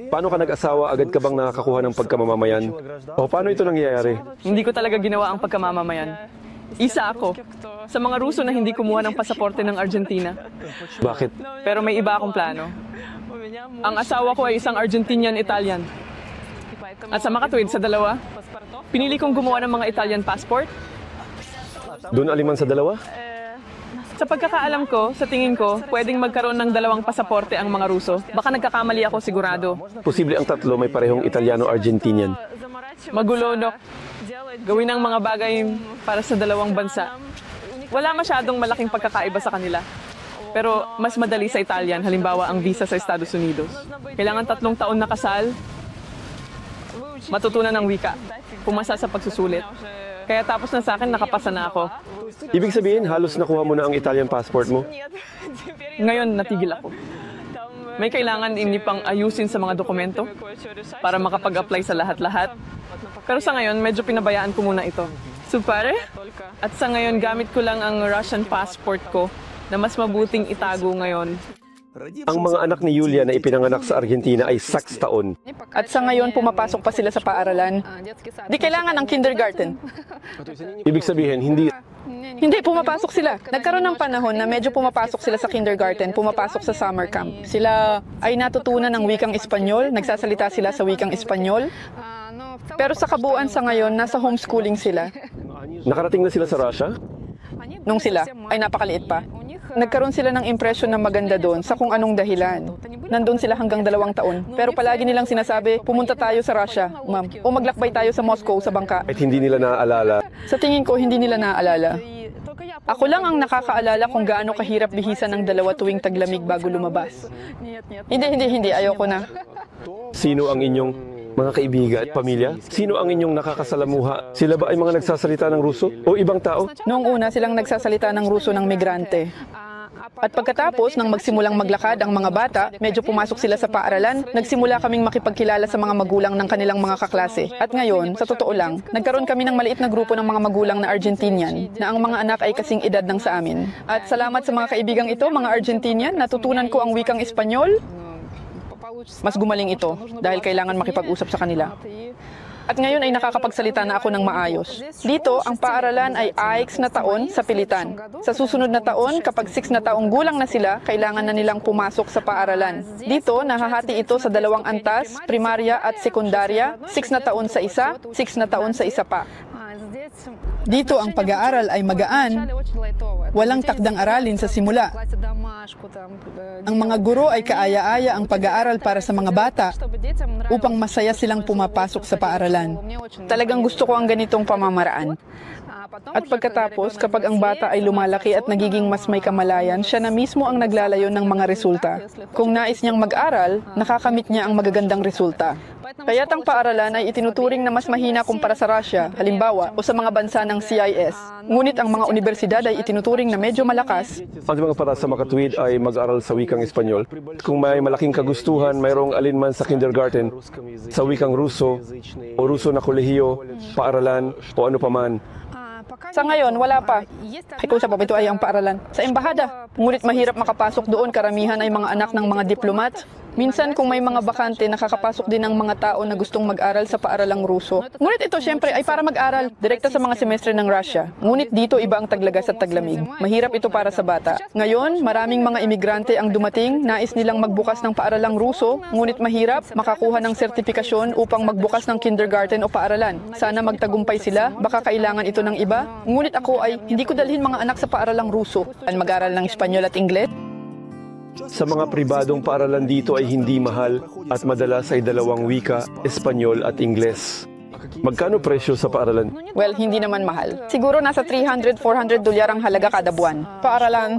Paano ka nag-asawa? Agad ka bang nakakakuha ng pagkamamamayan? O paano ito nangyayari? Hindi ko talaga ginawa ang pagkamamamayan. Isa ako sa mga Ruso na hindi kumuha ng pasaporte ng Argentina. Bakit? Pero may iba akong plano. Ang asawa ko ay isang Argentinian-Italian. At sa makatuwid sa dalawa, pinili kong gumawa ng mga Italian passport. Doon aliman sa dalawa? Sa pagkakaalam ko, sa tingin ko, pwedeng magkaroon ng 2 pasaporte ang mga Ruso. Baka nagkakamali ako sigurado. Posible ang tatlo may parehong Italiano-Argentinian. Magulo, no? Gawin ang mga bagay para sa 2 bansa. Wala masyadong malaking pagkakaiba sa kanila. Pero mas madali sa Italian, halimbawa ang visa sa Estados Unidos. Kailangan 3 taon na kasal, matutunan ng wika, pumasa sa pagsusulit. Kaya tapos na sa akin, nakapasa na ako. Ibig sabihin, halos nakuha mo na ang Italian passport mo? Ngayon, natigil ako. May kailangan ini pang ayusin sa mga dokumento para makapag-apply sa lahat-lahat. Pero sa ngayon, medyo pinabayaan ko muna ito. Supare? At sa ngayon, gamit ko lang ang Russian passport ko na mas mabuting itago ngayon. Ang mga anak ni Yulia na ipinanganak sa Argentina ay 6 taon. At sa ngayon, pumapasok pa sila sa paaralan. Di kailangan ng kindergarten. Ibig sabihin, Hindi, pumapasok sila. Nagkaroon ng panahon na medyo pumapasok sila sa kindergarten, pumapasok sa summer camp. Sila ay natutunan ng wikang Espanyol, nagsasalita sila sa wikang Espanyol. Pero sa kabuuan sa ngayon, nasa homeschooling sila. nakarating na sila sa Russia? Nung sila ay napakaliit pa. Nagkaroon sila ng impresyon na maganda doon sa kung anong dahilan. Nandun sila hanggang 2 taon. Pero palagi nilang sinasabi, pumunta tayo sa Russia, ma'am. O maglakbay tayo sa Moscow, sa bangka. At hindi nila naaalala. Sa tingin ko, hindi nila naaalala. Ako lang ang nakakaalala kung gaano kahirap bihisan ng 2 tuwing taglamig bago lumabas. Hindi. Ayoko na. Sino ang inyong mga kaibigan at pamilya? Sino ang inyong nakakasalamuha? Sila ba ay mga nagsasalita ng Ruso o ibang tao? Noong una silang nagsasalita ng Ruso ng migrante. At pagkatapos nang magsimulang maglakad ang mga bata, medyo pumasok sila sa paaralan, nagsimula kaming makipagkilala sa mga magulang ng kanilang mga kaklase. At ngayon, sa totoo lang, nagkaroon kami ng maliit na grupo ng mga magulang na Argentinian, na ang mga anak ay kasing edad ng sa amin. At salamat sa mga kaibigang ito, mga Argentinian, natutunan ko ang wikang Espanyol. Mas gumaling ito dahil kailangan makipag-usap sa kanila. At ngayon ay nakakapagsalita na ako ng maayos. Dito, ang paaralan ay 6 na taon sa pilitan. Sa susunod na taon, kapag 6 na taong gulang na sila, kailangan na nilang pumasok sa paaralan. Dito, nahahati ito sa 2 antas, primarya at sekundarya, 6 na taon sa isa, 6 na taon sa isa pa. Dito ang pag-aaral ay magaan, walang takdang aralin sa simula. Ang mga guro ay kaaya-aya ang pag-aaral para sa mga bata upang masaya silang pumapasok sa paaralan. Talagang gusto ko ang ganitong pamamaraan. At pagkatapos, kapag ang bata ay lumalaki at nagiging mas may kamalayan, siya na mismo ang naglalayon ng mga resulta. Kung nais niyang mag-aral, nakakamit niya ang magagandang resulta. Kaya't ang paaralan ay itinuturing na mas mahina kumpara sa Russia, halimbawa, o sa mga bansa ng CIS. Ngunit ang mga universidad ay itinuturing na medyo malakas. Ang mga para sa makatuwid ay mag-aral sa wikang Espanyol. Kung may malaking kagustuhan, mayroong alinman sa kindergarten, sa wikang Ruso, o Ruso na kolehiyo, paaralan, o ano paman. Sa ngayon, wala pa. Pakikusap pa ito ay ang paaralan. Sa embahada. Ngunit mahirap makapasok doon, karamihan ay mga anak ng mga diplomat. Minsan kung may mga bakante, nakakapasok din ang mga tao na gustong mag-aral sa paaralang Ruso. Ngunit ito siyempre ay para mag-aral, direkta sa mga semestre ng Russia. Ngunit dito iba ang taglagas at taglamig. Mahirap ito para sa bata. Ngayon, maraming mga imigrante ang dumating, nais nilang magbukas ng paaralang Ruso, ngunit mahirap makakuha ng sertipikasyon upang magbukas ng kindergarten o paaralan. Sana magtagumpay sila, baka kailangan ito ng iba. Ngunit ako ay hindi ko dalhin mga anak sa paaralang Ruso. Mag-aral ng Espanyol at Ingles. Sa mga pribadong paaralan dito ay hindi mahal at madalas ay 2 wika, Espanyol at Ingles. Magkano presyo sa paaralan? Well, hindi naman mahal. Siguro nasa $300-400 ang halaga kada buwan. Paaralan,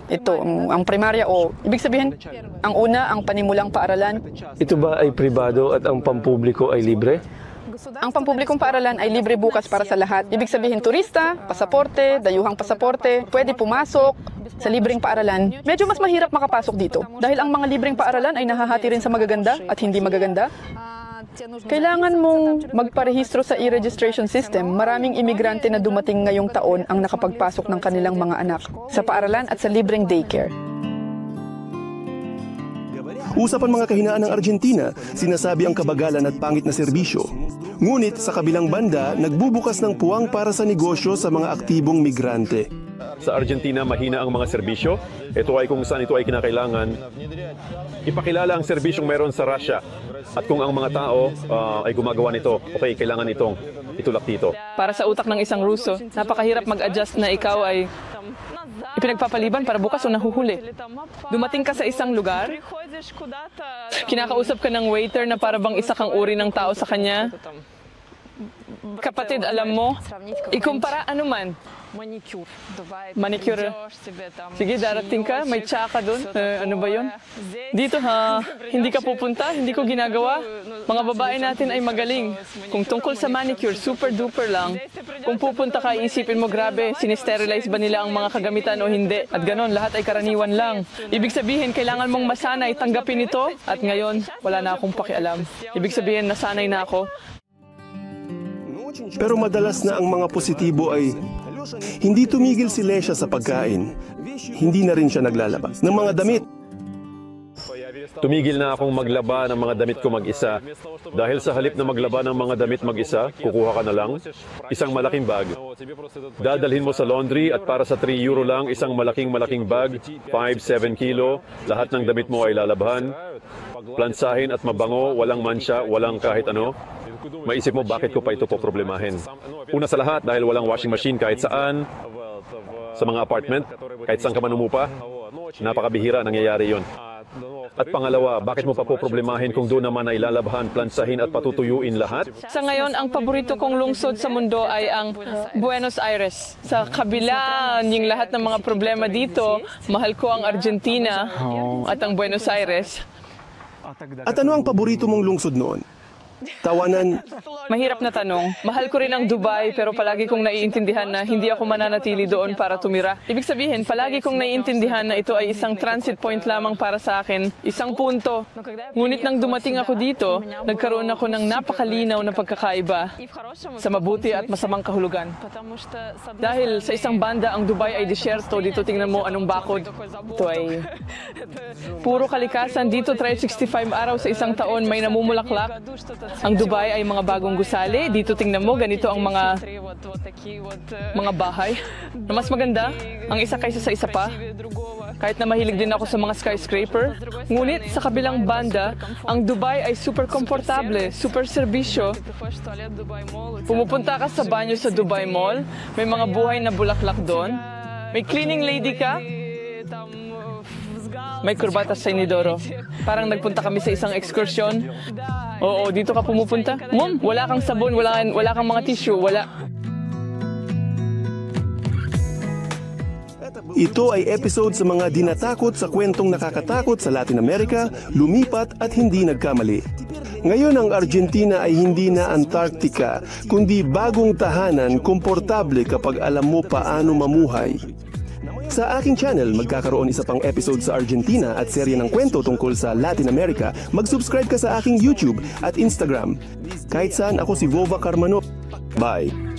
ito, ang primarya o ibig sabihin, ang una, ang panimulang paaralan. Ito ba ay pribado at ang pampubliko ay libre? Ang pampublikong paaralan ay libre bukas para sa lahat. Ibig sabihin, turista, pasaporte, dayuhang pasaporte, pwede pumasok sa libreng paaralan. Medyo mas mahirap makapasok dito dahil ang mga libreng paaralan ay nahahati rin sa magaganda at hindi magaganda. Kailangan mong magparehistro sa e-registration system. Maraming imigrante na dumating ngayong taon ang nakapagpasok ng kanilang mga anak sa paaralan at sa libreng daycare. Usapan mga kahinaan ng Argentina, sinasabi ang kabagalan at pangit na serbisyo. Ngunit sa kabilang banda, nagbubukas ng puwang para sa negosyo sa mga aktibong migrante. Sa Argentina, mahina ang mga serbisyo. Ito ay kung saan ito ay kinakailangan. Ipakilala ang serbisyong meron sa Russia. At kung ang mga tao ay gumagawa nito, okay, kailangan itong itulak dito. Para sa utak ng isang Ruso, napakahirap mag-adjust na ikaw ay ipinagpapaliban para bukas o nahuhuli. Dumating ka sa isang lugar, kinakausap ka ng waiter na para bang isa kang uri ng tao sa kanya. Kapatid, alam mo, ikumpara ano man. Manicure. Sige, darating ka, may tsaka doon. Ano ba yun? Dito ha, hindi ka pupunta, hindi ko ginagawa. Mga babae natin ay magaling. Kung tungkol sa manicure, super duper lang. Kung pupunta ka, isipin mo grabe, sinisterilize ba nila ang mga kagamitan o hindi? At ganon, lahat ay karaniwan lang. Ibig sabihin, kailangan mong masanay, tanggapin ito. At ngayon, wala na akong pakialam. Ibig sabihin, nasanay na ako. Pero madalas na ang mga positibo ay hindi tumigil si Lesha sa pagkain. Hindi na rin siya naglalaba ng mga damit. Tumigil na akong maglaba ng mga damit ko mag-isa. Dahil sa halip na maglaba ng mga damit mag-isa, kukuha ka na lang isang malaking bag. Dadalhin mo sa laundry at para sa €3 lang, isang malaking bag, 5-7 kilo. Lahat ng damit mo ay lalabahan, plansahin at mabango, walang mansya, walang kahit ano. Maisip mo bakit ko pa ito poproblemahin. Una sa lahat dahil walang washing machine kahit saan. sa mga apartment, kahit saan ka man umupa. Napakabihira nangyayari yon. At pangalawa, bakit mo pa po problemahin kung doon naman ay lalabhan, plansahin at patutuyuin lahat? Sa ngayon, ang paborito kong lungsod sa mundo ay ang Buenos Aires. Sa kabila ng lahat ng mga problema dito, mahal ko ang Argentina at ang Buenos Aires. At ano ang paborito mong lungsod noon? Tawanan. Mahirap na tanong. Mahal ko rin ang Dubai pero palagi kong naiintindihan na hindi ako mananatili doon para tumira. Ibig sabihin, palagi kong naiintindihan na ito ay isang transit point lamang para sa akin, isang punto. Ngunit nang dumating ako dito, nagkaroon ako ng napakalinaw na pagkakaiba sa mabuti at masamang kahulugan. Dahil sa isang banda, ang Dubai ay disyerto. Dito tingnan mo anong bakod. Ito ay puro kalikasan. Dito 365 araw sa isang taon may namumulaklak. Ang Dubai ay mga bagong gusali. Dito tingnan mo, ganito ang mga bahay na mas maganda, ang isa kaysa sa isa pa. Kahit na mahilig din ako sa mga skyscraper. Ngunit sa kabilang banda, ang Dubai ay super komportable, super serbisyo. Pumupunta ka sa banyo sa Dubai Mall, may mga buhay na bulaklak doon. May cleaning lady ka. May kurbata sa inidoro. Parang nagpunta kami sa isang ekskursyon. Oo, dito ka pumupunta. Wala kang sabon, wala kang mga tissue, wala. Ito ay episode sa mga dinatakot sa kwentong nakakatakot sa Latin America, lumipat at hindi nagkamali. Ngayon ang Argentina ay hindi na Antarctica, kundi bagong tahanan, komportable kapag alam mo paano mamuhay. Sa aking channel, magkakaroon isa pang episode sa Argentina at serye ng kwento tungkol sa Latin America. Mag-subscribe ka sa aking YouTube at Instagram. Kahit saan, ako si Vova Carmano. Bye!